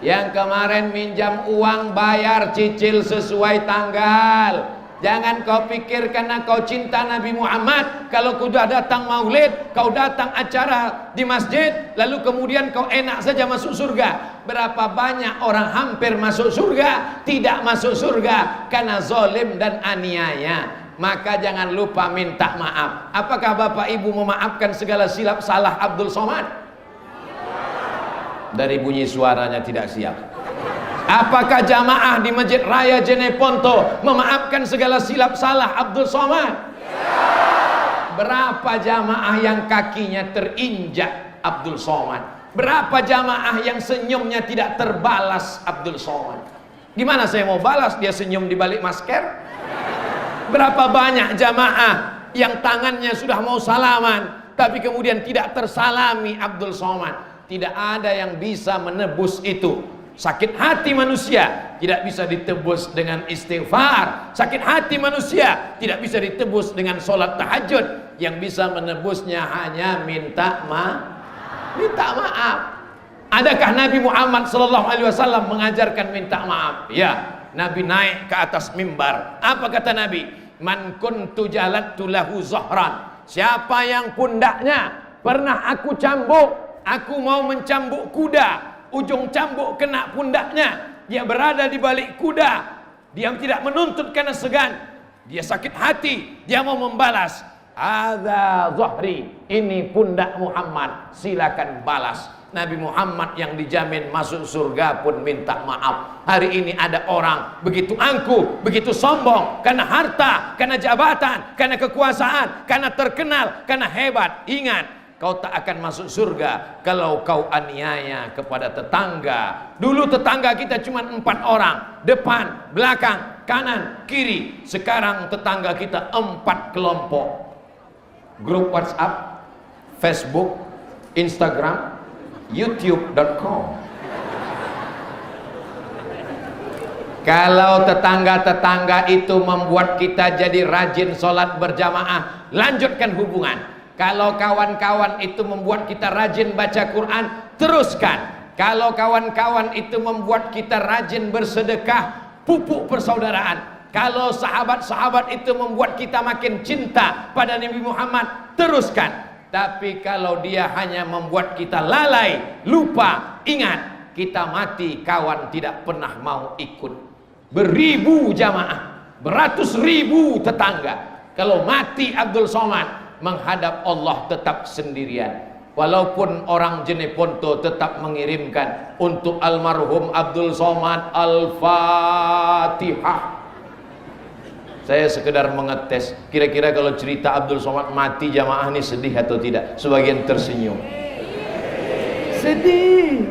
Yang kemarin minjam uang bayar cicil sesuai tanggal. Jangan kau pikir karena kau cinta Nabi Muhammad, kalau kau sudah datang maulid, kau datang acara di masjid, lalu kemudian kau enak saja masuk surga. Berapa banyak orang hampir masuk surga, tidak masuk surga karena zalim dan aniaya. Maka jangan lupa minta maaf. Apakah Bapak Ibu memaafkan segala silap salah Abdul Somad? Dari bunyi suaranya tidak siap. Apakah jamaah di Masjid Raya Jeneponto memaafkan segala silap salah Abdul Somad? Berapa jamaah yang kakinya terinjak Abdul Somad? Berapa jamaah yang senyumnya tidak terbalas Abdul Somad? Gimana saya mau balas dia senyum di balik masker? Berapa banyak jamaah yang tangannya sudah mau salaman tapi kemudian tidak tersalami Abdul Somad? Tidak ada yang bisa menebus itu. Sakit hati manusia tidak bisa ditebus dengan istighfar. Sakit hati manusia tidak bisa ditebus dengan sholat tahajud. Yang bisa menebusnya hanya minta maaf. Adakah Nabi Muhammad SAW mengajarkan minta maaf? Ya, Nabi naik ke atas mimbar. Apa kata Nabi? Man kuntu jalattu lahu zahran. Siapa yang pundaknya pernah aku cambuk, aku mau mencambuk kuda, ujung cambuk kena pundaknya, dia berada di balik kuda, dia tidak menuntut karena segan, dia sakit hati, dia mau membalas. Hadza zahri, ini pundak Muhammad, silakan balas. Nabi Muhammad yang dijamin masuk surga pun minta maaf. Hari ini ada orang begitu angkuh, begitu sombong karena harta, karena jabatan, karena kekuasaan, karena terkenal, karena hebat. Ingat, kau tak akan masuk surga kalau kau aniaya kepada tetangga. Dulu tetangga kita cuma 4 orang, depan, belakang, kanan, kiri. Sekarang tetangga kita 4 kelompok. Grup WhatsApp, Facebook, Instagram, youtube.com. Kalau tetangga-tetangga itu membuat kita jadi rajin sholat berjamaah, lanjutkan hubungan. Kalau kawan-kawan itu membuat kita rajin baca Quran, teruskan. Kalau kawan-kawan itu membuat kita rajin bersedekah, pupuk persaudaraan. Kalau sahabat-sahabat itu membuat kita makin cinta pada Nabi Muhammad, teruskan. Tapi kalau dia hanya membuat kita lalai, lupa, ingat, kita mati kawan tidak pernah mau ikut. Beribu jamaah, beratus ribu tetangga, kalau mati Abdul Somad, menghadap Allah tetap sendirian. Walaupun orang Jeneponto tetap mengirimkan untuk almarhum Abdul Somad Al-Fatihah. Saya sekedar mengetes, kira-kira kalau cerita Abdul Somad mati jamaah ini sedih atau tidak? Sebagian tersenyum. Sedih.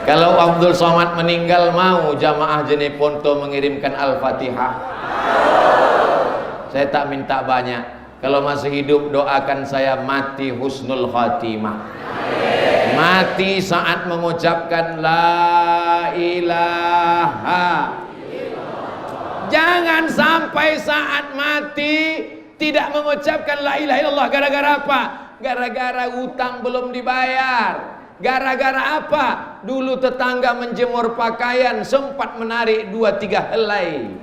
Kalau Abdul Somad meninggal, mau jamaah Jeneponto mengirimkan Al-Fatihah? Saya tak minta banyak. Kalau masih hidup, doakan saya mati husnul khatimah. Mati saat mengucapkan la ilaha. Jangan sampai saat mati tidak mengucapkan la ilaha illallah. Gara-gara apa? Gara-gara utang belum dibayar. Gara-gara apa? Dulu tetangga menjemur pakaian, sempat menarik 2-3 helai,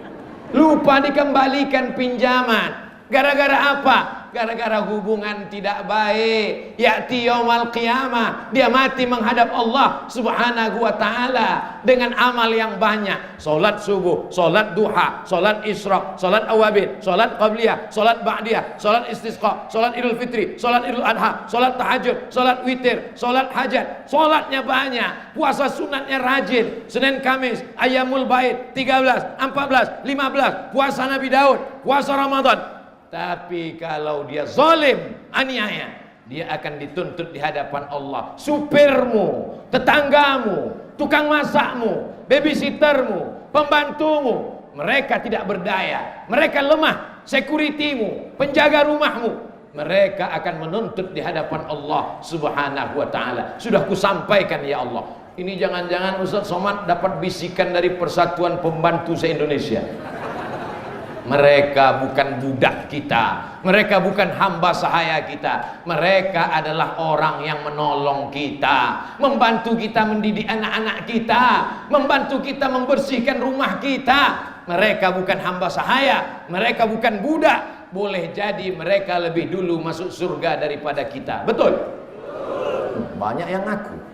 lupa dikembalikan pinjaman. Gara-gara apa? Gara-gara hubungan tidak baik. Ya'ti yaumal qiyamah, dia mati menghadap Allah subhanahu wa ta'ala dengan amal yang banyak. Solat subuh, solat duha, solat isyraq, solat awabid, solat qabliyah, solat ba'diyah, solat istisqa, solat idul fitri, solat idul adha, solat tahajud, solat witir, solat hajat. Solatnya banyak, puasa sunatnya rajin. Senin Kamis, Ayyamul Bait, 13, 14, 15, puasa Nabi Daud, puasa Ramadan. Tapi kalau dia zalim, aniaya, dia akan dituntut di hadapan Allah. Supirmu, tetanggamu, tukang masakmu, babysittermu, pembantumu, mereka tidak berdaya, mereka lemah. Securitymu, penjaga rumahmu, mereka akan menuntut di hadapan Allah subhanahu wa ta'ala. Sudah kusampaikan ya Allah. Ini jangan-jangan Ustaz Somad dapat bisikan dari Persatuan Pembantu se-Indonesia. Mereka bukan budak kita, mereka bukan hamba sahaya kita, mereka adalah orang yang menolong kita, membantu kita mendidik anak-anak kita, membantu kita membersihkan rumah kita. Mereka bukan hamba sahaya, mereka bukan budak. Boleh jadi mereka lebih dulu masuk surga daripada kita. Betul? Banyak yang ngaku.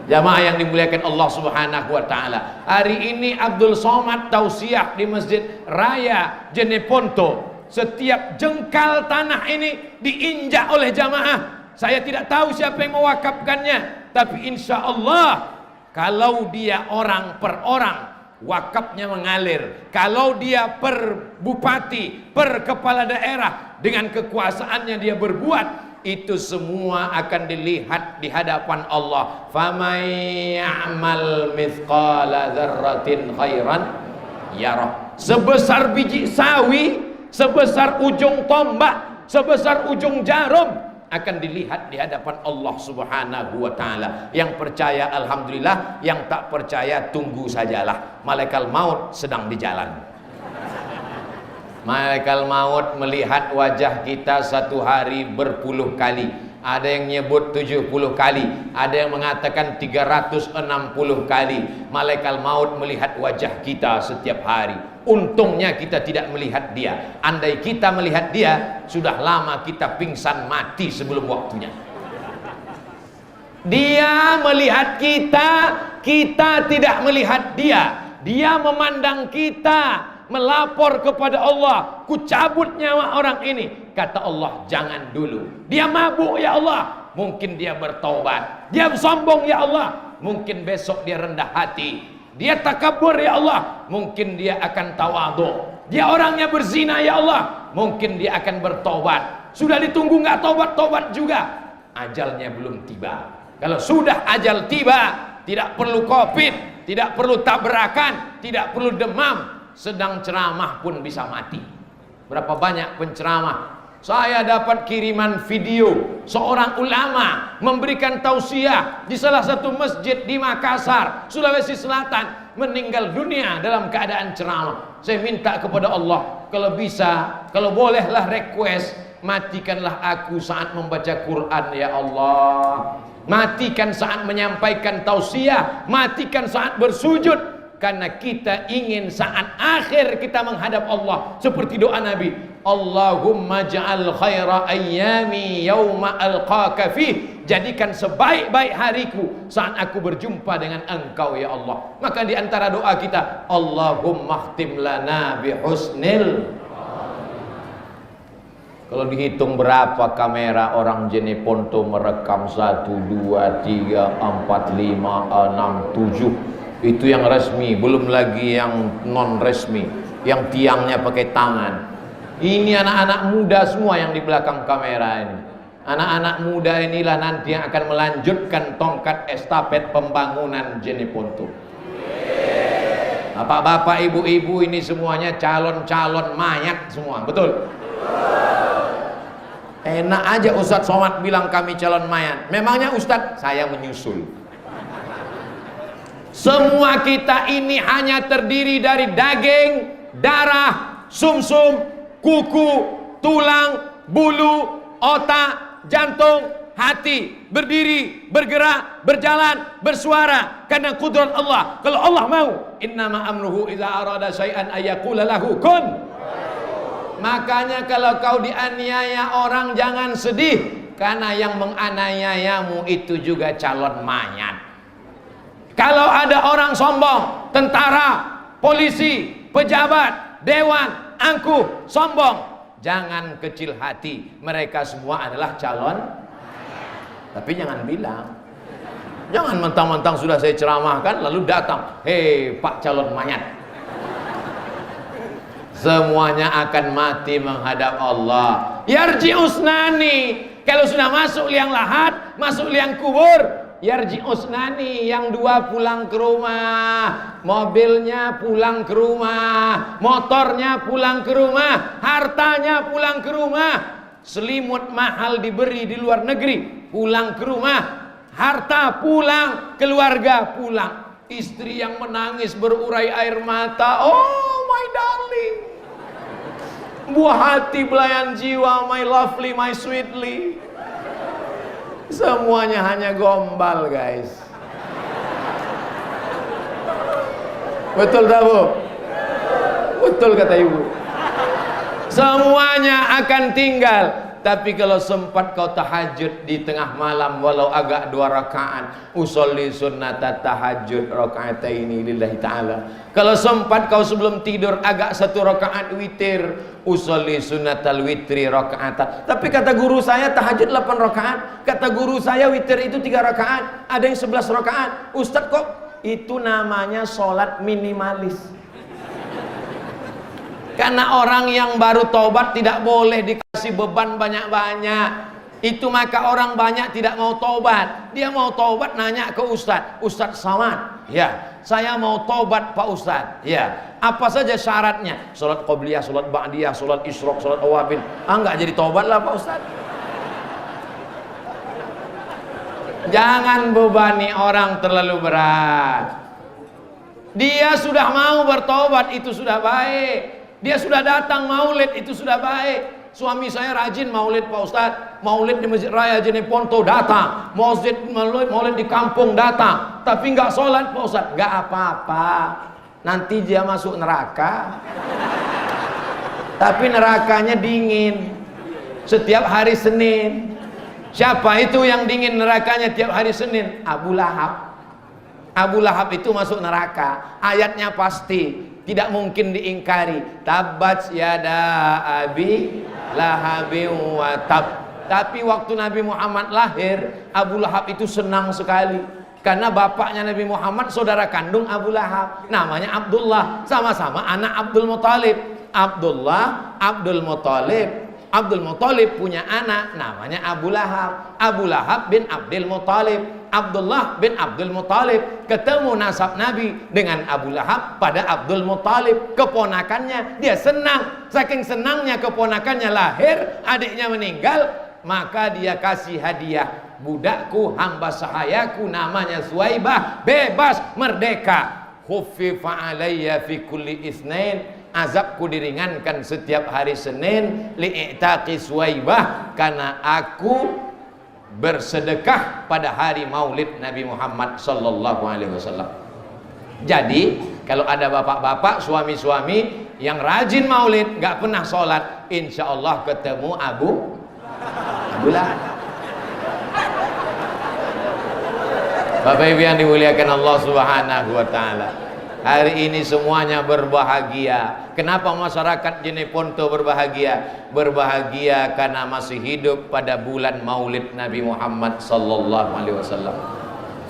Jamaah yang dimuliakan Allah subhanahu wa ta'ala, hari ini Abdul Somad tausiah di Masjid Raya Jeneponto. Setiap jengkal tanah ini diinjak oleh jamaah. Saya tidak tahu siapa yang mewakafkannya, tapi insya Allah kalau dia orang per orang, wakafnya mengalir. Kalau dia per bupati, per kepala daerah, dengan kekuasaannya dia berbuat, itu semua akan dilihat di hadapan Allah. Famay ya'mal mithqala dzarratin khairan yarah. Sebesar biji sawi, sebesar ujung tombak, sebesar ujung jarum, akan dilihat di hadapan Allah subhanahu wa ta'ala. Yang percaya alhamdulillah, yang tak percaya tunggu sajalah. Malaikat maut sedang di jalan. Malaikat maut melihat wajah kita satu hari berpuluh kali. Ada yang nyebut 70 kali, ada yang mengatakan 360 kali. Malaikat maut melihat wajah kita setiap hari. Untungnya kita tidak melihat dia. Andai kita melihat dia, sudah lama kita pingsan mati sebelum waktunya. Dia melihat kita, kita tidak melihat dia. Dia memandang kita, melapor kepada Allah, ku cabut nyawa orang ini. Kata Allah, jangan dulu. Dia mabuk ya Allah, mungkin dia bertaubat. Dia sombong ya Allah, mungkin besok dia rendah hati. Dia takabur ya Allah, mungkin dia akan tawadhu. Dia orangnya berzina ya Allah, mungkin dia akan bertobat. Sudah ditunggu nggak tobat-tobat juga, ajalnya belum tiba. Kalau sudah ajal tiba, tidak perlu covid, tidak perlu tabrakan, tidak perlu demam, sedang ceramah pun bisa mati. Berapa banyak penceramah Saya dapat kiriman video seorang ulama memberikan tausiah di salah satu masjid di Makassar, Sulawesi Selatan, meninggal dunia dalam keadaan ceramah. Saya minta kepada Allah, kalau bisa, kalau bolehlah request, matikanlah aku saat membaca Quran ya Allah. Matikan saat menyampaikan tausiah, matikan saat bersujud. Karena kita ingin saat akhir kita menghadap Allah seperti doa Nabi, Allahumma ja'al khaira ayyami yawma alqaka fih, jadikan sebaik-baik hariku saat aku berjumpa dengan engkau ya Allah. Maka di antara doa kita, Allahumma khtim lana bihusnil. Kalau dihitung berapa kamera orang Jeneponto merekam 1, 2, 3, 4, 5, 6, 7. Itu yang resmi, belum lagi yang non resmi, yang tiangnya pakai tangan. Ini anak-anak muda semua yang di belakang kamera ini. Anak-anak muda inilah nanti yang akan melanjutkan tongkat estafet pembangunan Jeneponto. Bapak-bapak, ibu-ibu ini semuanya calon-calon mayat semua, betul? Enak aja Ustadz Somad bilang kami calon mayat. Memangnya Ustadz? Saya menyusul. Semua kita ini hanya terdiri dari daging, darah, sumsum, kuku, tulang, bulu, otak, jantung, hati. Berdiri, bergerak, berjalan, bersuara karena kudrat Allah. Kalau Allah mau, innama amruhu idza arada syai'an ayyaqula lahu kun. Makanya kalau kau dianiaya orang jangan sedih, karena yang menganiayamu itu juga calon mayat. Kalau ada orang sombong, tentara, polisi, pejabat, dewan, angkuh, sombong, jangan kecil hati, mereka semua adalah calon. Tapi jangan bilang, jangan mentang-mentang sudah saya ceramahkan lalu datang, hei Pak calon mayat. Semuanya akan mati menghadap Allah. Yarji usnani, kalau sudah masuk liang lahat, masuk liang kubur, yarji usnani, yang dua pulang ke rumah, mobilnya pulang ke rumah, motornya pulang ke rumah, hartanya pulang ke rumah, selimut mahal diberi di luar negeri, pulang ke rumah, harta pulang, keluarga pulang, istri yang menangis berurai air mata, oh my darling, buah hati belayan jiwa, my lovely, my sweetly. Semuanya hanya gombal guys. Betul tak Bu? Betul kata ibu. Semuanya akan tinggal. Tapi kalau sempat kau tahajud di tengah malam walau agak 2 rakaat, usolli sunnata tahajud rakaataini lillahi ta'ala. Kalau sempat kau sebelum tidur agak 1 rakaat witir, usolli sunnatal witri rakaat. Tapi kata guru saya tahajud 8 rakaat, kata guru saya witir itu 3 rakaat, ada yang 11 rakaat. Ustadz kok itu namanya sholat minimalis. Karena orang yang baru taubat tidak boleh dikasih beban banyak-banyak. Itu maka orang banyak tidak mau taubat. Dia mau taubat nanya ke Ustadz, Ustadz Somad, ya saya mau taubat Pak Ustadz, ya apa saja syaratnya? Sholat qobliyah, sholat ba'diyah, sholat isyraq, sholat awabin. Enggak jadi taubat lah Pak Ustadz. Jangan bebani orang terlalu berat. Dia sudah mau bertobat, itu sudah baik. Dia sudah datang maulid, itu sudah baik. Suami saya rajin maulid Pak Ustadz, maulid di Masjid Raya Jeneponto datang, maulid di kampung datang, tapi nggak sholat Pak Ustadz. Nggak apa-apa, nanti dia masuk neraka. Tapi nerakanya dingin setiap hari Senin. Siapa itu yang dingin nerakanya tiap hari Senin? Abu Lahab. Abu Lahab itu masuk neraka. Ayatnya pasti, tidak mungkin diingkari. Tabat yada abi lahabin wa tab. Tapi waktu Nabi Muhammad lahir, Abu Lahab itu senang sekali. Karena bapaknya Nabi Muhammad saudara kandung Abu Lahab, namanya Abdullah, sama-sama anak Abdul Muthalib. Abdullah, Abdul Muthalib. Abdul Muthalib punya anak namanya Abu Lahab. Abu Lahab bin Abdul Muthalib. Abdullah bin Abdul Muttalib, ketemu nasab Nabi dengan Abu Lahab pada Abdul Muttalib, keponakannya. Dia senang, saking senangnya keponakannya lahir, adiknya meninggal, maka dia kasih hadiah, budakku, hamba sahayaku namanya Suwaibah, bebas, merdeka. Khuffifa alayya fi kulli isnain, azabku diringankan setiap hari Senin, li'itaqi Suwaibah, karena aku bersedekah pada hari Maulid Nabi Muhammad sallallahu alaihi wasallam. Jadi kalau ada bapak-bapak, suami-suami yang rajin Maulid, nggak pernah sholat, insya Allah ketemu Abu Lahab. Bapak Ibu yang dimuliakan Allah Subhanahu wa taala, hari ini semuanya berbahagia. Kenapa masyarakat Jeneponto berbahagia? Berbahagia karena masih hidup pada bulan Maulid Nabi Muhammad sallallahu alaihi wasallam.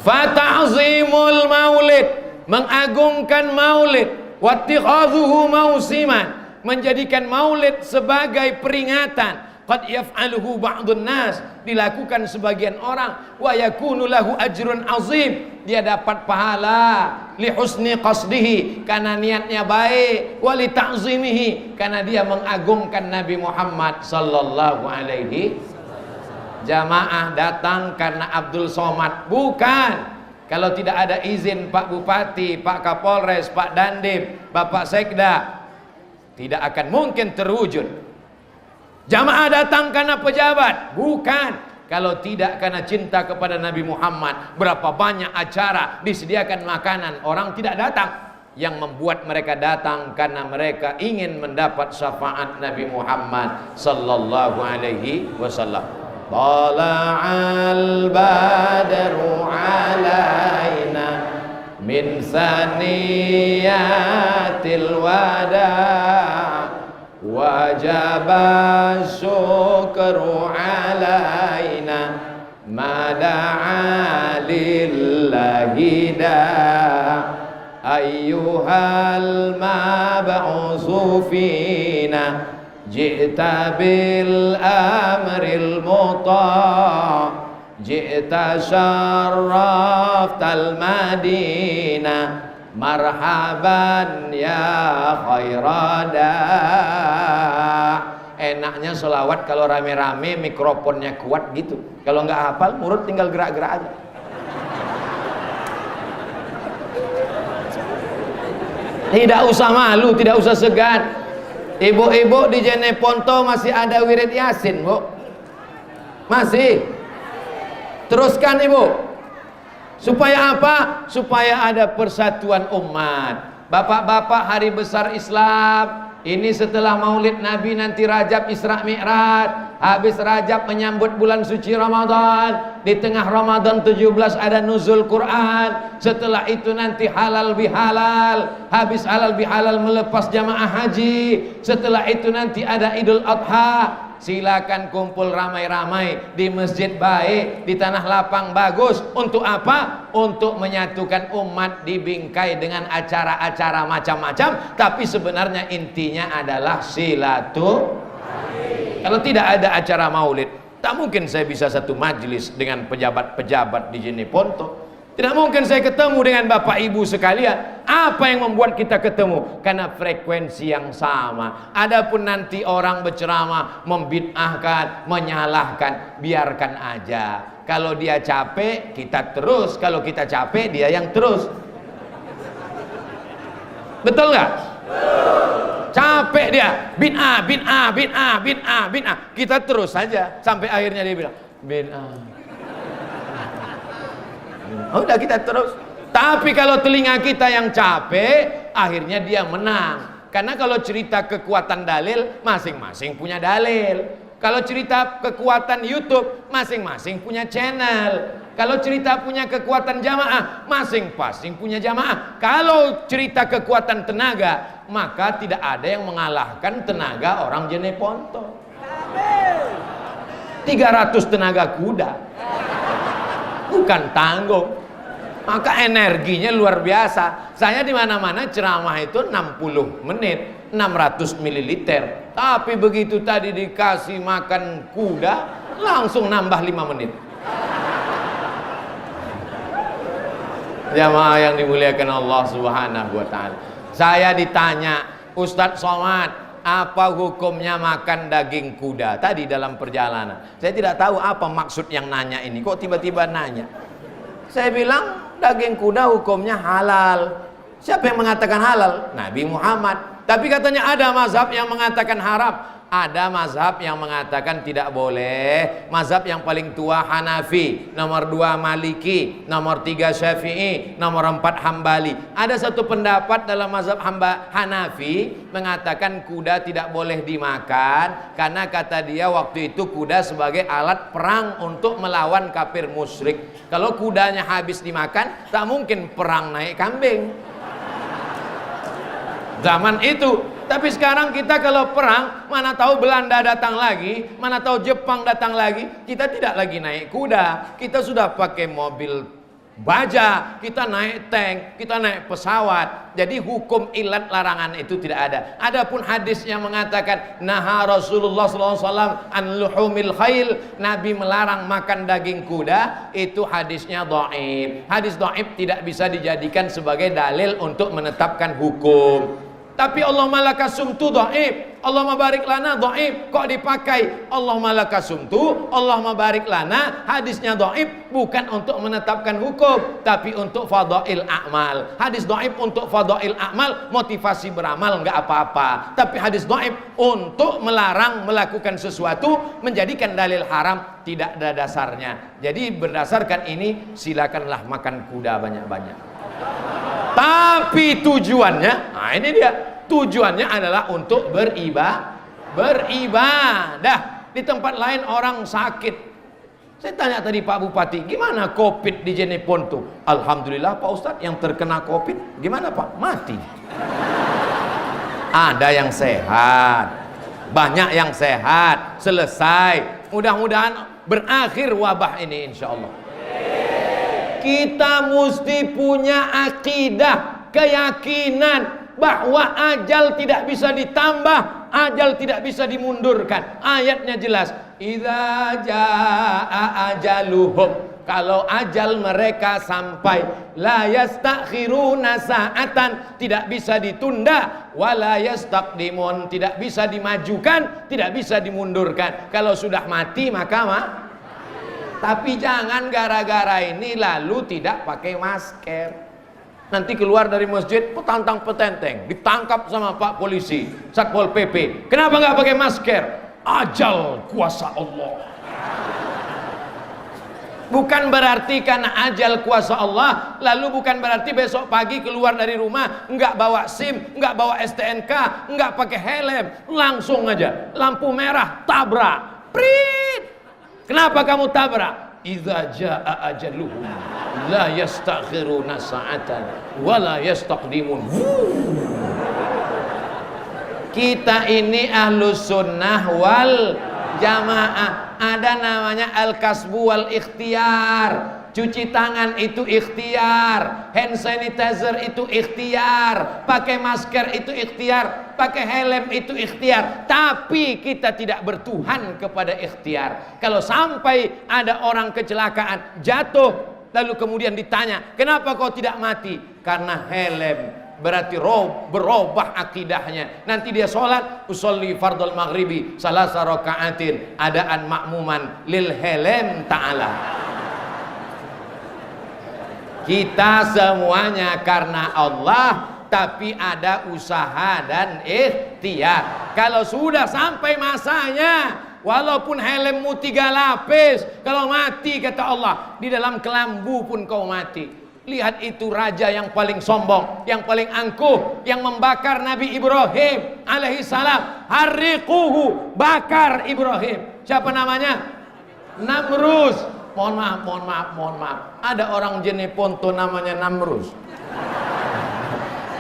Fata'zimul Maulid, mengagungkan Maulid, wattikhadhuhu mausiman, menjadikan Maulid sebagai peringatan. Qad yaf'aluhu ba'dun nas, dilakukan sebagian orang, wa yakunu lahu ajrun azim, dia dapat pahala li husni qasdihi, karena niatnya baik, wa li ta'zimihi, karena dia mengagungkan Nabi Muhammad sallallahu alaihi. Jamaah datang karena Abdul Somad? Bukan. Kalau tidak ada izin Pak Bupati, Pak Kapolres, Pak Dandim, Bapak Sekda, tidak akan mungkin terwujud. Jamaah datang karena pejabat? Bukan. Kalau tidak karena cinta kepada Nabi Muhammad, berapa banyak acara disediakan makanan, orang tidak datang. Yang membuat mereka datang karena mereka ingin mendapat syafaat Nabi Muhammad sallallahu alaihi wasallam. Tala'al badru alaina min saniyatil wada' wajaba syukru alaina mada'a lillahi da ayyuhal mab'usu fina ji'ta bil amril muta' ji'ta syarraftal madinah marhaban ya khairada. Enaknya selawat kalau rame-rame, mikrofonnya kuat gitu. Kalau nggak hafal, murid tinggal gerak-gerak aja. Tidak usah malu, tidak usah segan. Ibu-ibu di Jeneponto masih ada wirid Yasin, Bu? Masih? Teruskan, Ibu. Supaya apa? Supaya ada persatuan umat. Bapak-bapak, hari besar Islam ini setelah Maulid Nabi nanti Rajab Isra Mi'raj, habis Rajab menyambut bulan suci Ramadan, di tengah Ramadan 17 ada nuzul Quran, setelah itu nanti halal bihalal, habis halal bihalal melepas jamaah haji, setelah itu nanti ada Idul Adha. Silakan kumpul ramai-ramai di masjid baik, di tanah lapang bagus. Untuk apa? Untuk menyatukan umat di bingkai dengan acara-acara macam-macam, tapi sebenarnya intinya adalah silaturahmi. Kalau tidak ada acara maulid, tak mungkin saya bisa satu majelis dengan pejabat-pejabat di Jeneponto. Tidak mungkin saya ketemu dengan bapak ibu sekalian. Apa yang membuat kita ketemu? Karena frekuensi yang sama. Adapun nanti orang berceramah, membid'ahkan, menyalahkan, biarkan aja. Kalau dia capek, kita terus. Kalau kita capek, dia yang terus. Betul nggak? Capek dia, bid'ah, bid'ah, bid'ah, bid'ah, bid'ah. Kita terus saja sampai akhirnya dia bilang bid'ah. Udah kita terus. Tapi kalau telinga kita yang capek, akhirnya dia menang. Karena kalau cerita kekuatan dalil, masing-masing punya dalil. Kalau cerita kekuatan YouTube, masing-masing punya channel. Kalau cerita punya kekuatan jamaah, masing-masing punya jamaah. Kalau cerita kekuatan tenaga, maka tidak ada yang mengalahkan tenaga orang Jeneponto. 300 tenaga kuda, bukan tanggung. Maka energinya luar biasa. Saya di mana-mana ceramah itu 60 menit, 600 mililiter. Tapi begitu tadi dikasih makan kuda, langsung nambah 5 menit. Jamaah yang dimuliakan Allah Subhanahu wa taala. Saya ditanya, Ustadz Somad, apa hukumnya makan daging kuda tadi dalam perjalanan? Saya tidak tahu apa maksud yang nanya ini. Kok tiba-tiba nanya? Saya bilang daging kuda hukumnya halal. Siapa yang mengatakan halal? Nabi Muhammad. Tapi katanya ada mazhab yang mengatakan haram. Ada mazhab yang mengatakan tidak boleh. Mazhab yang paling tua Hanafi, nomor 2 Maliki, nomor 3 Syafi'i, nomor 4 Hambali. Ada satu pendapat dalam mazhab Hanafi mengatakan kuda tidak boleh dimakan karena kata dia waktu itu kuda sebagai alat perang untuk melawan kafir musyrik. Kalau kudanya habis dimakan, tak mungkin perang naik kambing zaman itu. Tapi sekarang kita kalau perang, mana tahu Belanda datang lagi, mana tahu Jepang datang lagi, kita tidak lagi naik kuda, kita sudah pakai mobil baja, kita naik tank, kita naik pesawat. Jadi hukum ilat larangan itu tidak ada. Adapun hadis yang mengatakan naha Rasulullah SAW an luhumil khail, Nabi melarang makan daging kuda, itu hadisnya dhaif. Hadis dhaif tidak bisa dijadikan sebagai dalil untuk menetapkan hukum. Tapi Allahumma lakasumtu dhaif, Allahumma barik lana dhaif, kok dipakai Allahumma lakasumtu, Allahumma barik lana, hadisnya dhaif bukan untuk menetapkan hukum, tapi untuk fadail a'mal. Hadis dhaif untuk fadail a'mal, motivasi beramal enggak apa-apa. Tapi hadis dhaif untuk melarang melakukan sesuatu, menjadikan dalil haram, tidak ada dasarnya. Jadi berdasarkan ini silakanlah makan kuda banyak-banyak. Tapi tujuannya, nah ini dia, tujuannya adalah untuk beribadah. Di tempat lain orang sakit. Saya tanya tadi Pak Bupati, gimana COVID di Jeneponto? Alhamdulillah Pak Ustadz, yang terkena COVID, gimana Pak? Mati. Ada yang sehat, banyak yang sehat, selesai. Mudah-mudahan berakhir wabah ini insya Allah. Kita mesti punya akidah, keyakinan bahwa ajal tidak bisa ditambah, ajal tidak bisa dimundurkan. Ayatnya jelas, idza jaa ajaluhum, kalau ajal mereka sampai, la yastakhiruna sa'atan, tidak bisa ditunda, wala yastaqdimun, tidak bisa dimajukan, tidak bisa dimundurkan. Kalau sudah mati maka Tapi jangan gara-gara ini lalu tidak pakai masker. Nanti keluar dari masjid petantang petenteng, ditangkap sama Pak Polisi, Satpol PP. Kenapa nggak pakai masker? Ajal kuasa Allah. Bukan berarti karena ajal kuasa Allah, lalu bukan berarti besok pagi keluar dari rumah nggak bawa SIM, nggak bawa STNK, nggak pakai helm, langsung aja lampu merah tabrak, prit. Kenapa kamu tabrak? Idza jaa ajaluhum la yastakhiruna sa'atan wa la yastaqdimun. Kita ini ahlus sunnah wal jamaah. Ada namanya al-kasbu wal ikhtiar. Cuci tangan itu ikhtiar, hand sanitizer itu ikhtiar, pakai masker itu ikhtiar, pakai helm itu ikhtiar. Tapi kita tidak bertuhan kepada ikhtiar. Kalau sampai ada orang kecelakaan, jatuh, lalu kemudian ditanya, kenapa kau tidak mati? Karena helm. Berarti berubah akidahnya. Nanti dia sholat, usolli fardul maghribi salasa raka'atin adaan makmuman lil helm ta'ala. Kita semuanya karena Allah, tapi ada usaha dan ikhtiar. Kalau sudah sampai masanya, walaupun helmmu 3 lapis, kalau mati kata Allah, di dalam kelambu pun kau mati. Lihat itu raja yang paling sombong, yang paling angkuh, yang membakar Nabi Ibrahim alaihissalam. Harriquhu, bakar Ibrahim. Siapa namanya? Namrus. Mohon maaf. Ada orang Jeneponto namanya Namrus.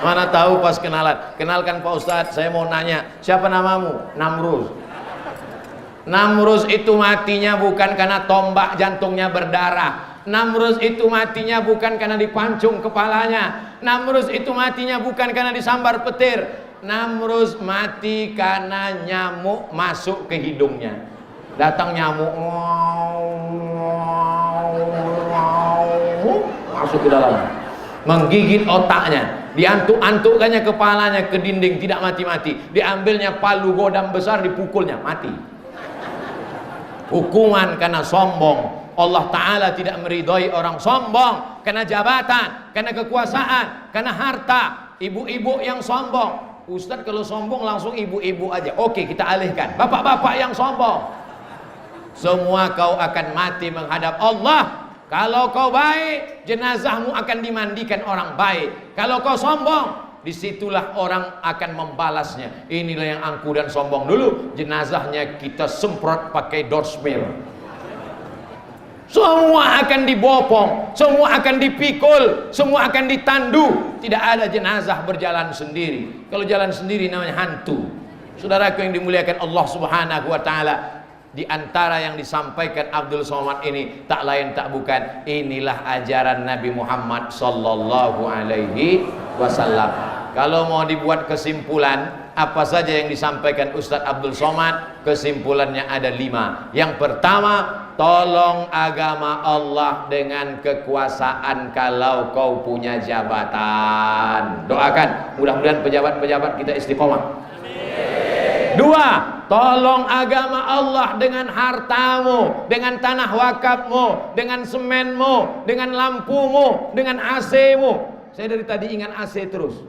Mana tahu pas kenalan. Kenalkan Pak Ustadz, saya mau nanya, siapa namamu? Namrus. Namrus itu matinya bukan karena tombak jantungnya berdarah. Namrus itu matinya bukan karena dipancung kepalanya. Namrus itu matinya bukan karena disambar petir. Namrus mati karena nyamuk masuk ke hidungnya. Datang nyamuk, masuk ke dalam. menggigit otaknya, diantuk-antukkannya kepalanya ke dinding, tidak mati-mati, diambilnya palu godam besar, dipukulnya, mati. Hukuman karena sombong. Allah Ta'ala tidak meridhoi orang sombong karena jabatan, karena kekuasaan, karena harta. Ibu-ibu yang sombong, Ustadz kalau sombong langsung ibu-ibu aja. Oke, kita alihkan, bapak-bapak yang sombong, semua kau akan mati menghadap Allah. Kalau kau baik, jenazahmu akan dimandikan orang baik. Kalau kau sombong, disitulah orang akan membalasnya. Inilah yang angku dan sombong dulu, jenazahnya kita semprot pakai dorsmir. Semua akan dibopong, semua akan dipikul, semua akan ditandu. Tidak ada jenazah berjalan sendiri. Kalau jalan sendiri namanya hantu. Saudaraku yang dimuliakan Allah Subhanahu wa Ta'ala, di antara yang disampaikan Abdul Somad ini tak lain tak bukan, inilah ajaran Nabi Muhammad sallallahu alaihi wasallam. Kalau mau dibuat kesimpulan apa saja yang disampaikan Ustadz Abdul Somad, kesimpulannya ada 5. Yang pertama, tolong agama Allah dengan kekuasaan kalau kau punya jabatan. Doakan mudah-mudahan pejabat-pejabat kita istiqomah. 2, tolong agama Allah dengan hartamu, dengan tanah wakafmu, dengan semenmu, dengan lampumu, dengan AC-mu. Saya dari tadi ingat AC terus.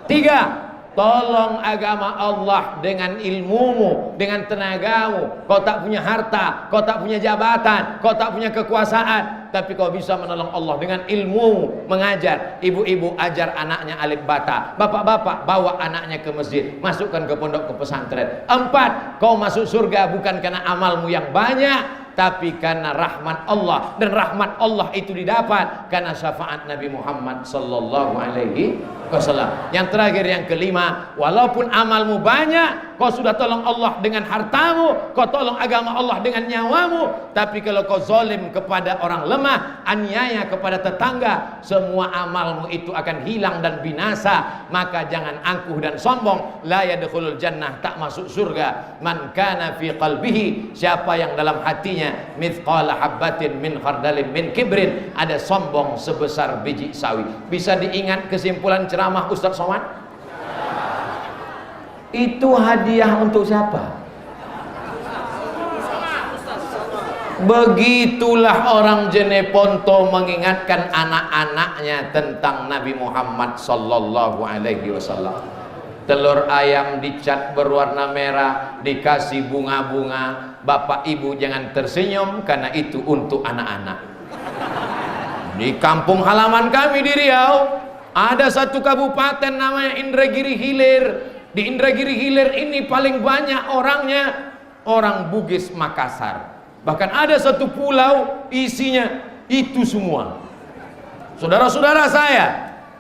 3, tolong agama Allah dengan ilmumu, dengan tenagamu. Kau tak punya harta, kau tak punya jabatan, kau tak punya kekuasaan, tapi kau bisa menolong Allah dengan ilmu, mengajar. Ibu-ibu ajar anaknya alif bata, bapak-bapak bawa anaknya ke masjid, masukkan ke pondok, ke pesantren. 4, kau masuk surga bukan karena amalmu yang banyak, tapi karena rahmat Allah. Dan rahmat Allah itu didapat karena syafaat Nabi Muhammad sallallahu alaihi wasallam. Yang terakhir, yang kelima, walaupun amalmu banyak, kau sudah tolong Allah dengan hartamu, kau tolong agama Allah dengan nyawamu, tapi kalau kau zalim kepada orang lemah, aniaya kepada tetangga, semua amalmu itu akan hilang dan binasa. Maka jangan angkuh dan sombong. La yadkhulul jannah, tak masuk surga, man kana fi qalbihi, siapa yang dalam hatinya mithqala habbatin min khardalin min kibrin, ada sombong sebesar biji sawi. Bisa diingat kesimpulan ceramah Ustadz Somad? Itu hadiah untuk siapa? Begitulah orang Jeneponto mengingatkan anak-anaknya tentang Nabi Muhammad sallallahu alaihi wasallam. Telur ayam dicat berwarna merah, dikasih bunga-bunga. Bapak ibu jangan tersenyum karena itu untuk anak-anak. Di kampung halaman kami di Riau ada satu kabupaten namanya Indragiri Hilir. Di Indragiri Hilir ini paling banyak orangnya orang Bugis Makassar. Bahkan ada satu pulau isinya itu semua. Saudara-saudara saya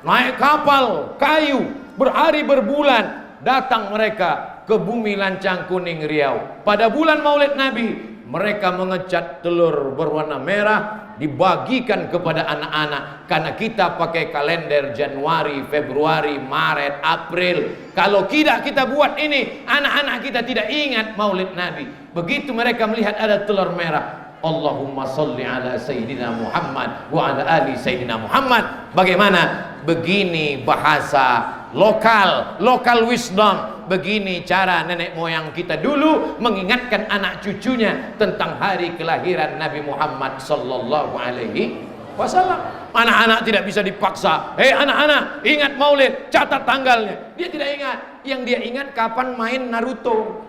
naik kapal kayu berhari berbulan, datang mereka ke bumi Lancang Kuning Riau. Pada bulan Maulid Nabi mereka mengecat telur berwarna merah, dibagikan kepada anak-anak. Karena kita pakai kalender Januari, Februari, Maret, April. Kalau tidak kita buat ini, anak-anak kita tidak ingat Maulid Nabi. Begitu mereka melihat ada telur merah, Allahumma salli ala Sayyidina Muhammad wa ala ali Sayyidina Muhammad. Bagaimana? Begini bahasa local wisdom. Begini cara nenek moyang kita dulu mengingatkan anak cucunya tentang hari kelahiran Nabi Muhammad sallallahu alaihi wasallam. Anak-anak tidak bisa dipaksa. Hei anak-anak, ingat Maulid, catat tanggalnya. Dia tidak ingat. Yang dia ingat kapan main Naruto.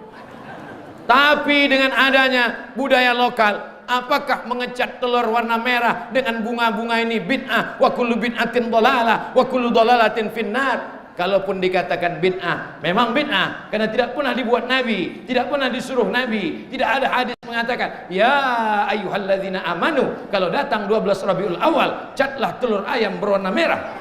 Tapi dengan adanya budaya lokal, apakah mengecat telur warna merah dengan bunga-bunga ini bid'ah? Wa kullu bid'atin dhalalah wa kullu dhalalatin finnar. Kalaupun dikatakan bid'ah, memang bid'ah karena tidak pernah dibuat Nabi, tidak pernah disuruh Nabi. Tidak ada hadis mengatakan ya ayyuhalladzina amanu, kalau datang 12 Rabiul Awal catlah telur ayam berwarna merah.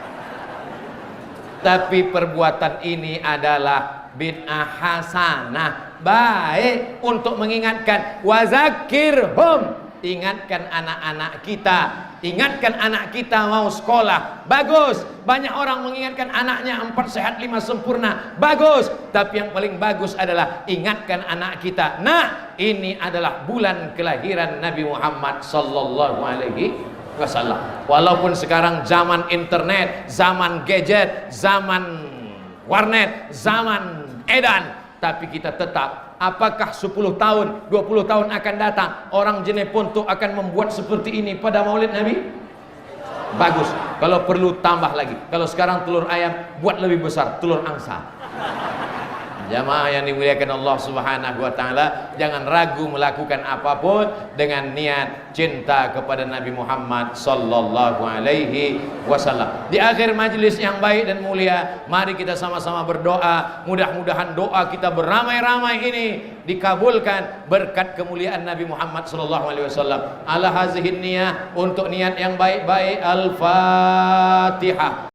Tapi perbuatan ini adalah bid'ah hasanah, baik untuk mengingatkan. Wazakirhum, ingatkan anak-anak kita. Ingatkan anak kita mau sekolah, bagus. Banyak orang mengingatkan anaknya 4 sehat 5 sempurna, bagus. Tapi yang paling bagus adalah ingatkan anak kita, nah ini adalah bulan kelahiran Nabi Muhammad sallallahu alaihi wasallam. Walaupun sekarang zaman internet, zaman gadget, zaman warnet, zaman edan, tapi kita tetap, apakah 10 tahun, 20 tahun akan datang orang Jeneponto akan membuat seperti ini pada Maulid Nabi? Bagus. Kalau perlu tambah lagi. Kalau sekarang telur ayam, buat lebih besar, telur angsa. Jamaah yang dimuliakan Allah Subhanahu wa taala, jangan ragu melakukan apapun dengan niat cinta kepada Nabi Muhammad sallallahu alaihi wasallam. Di akhir majlis yang baik dan mulia, mari kita sama-sama berdoa, mudah-mudahan doa kita beramai-ramai ini dikabulkan berkat kemuliaan Nabi Muhammad sallallahu alaihi wasallam. Ala hazihin niyah, untuk niat yang baik-baik. Al-Fatihah.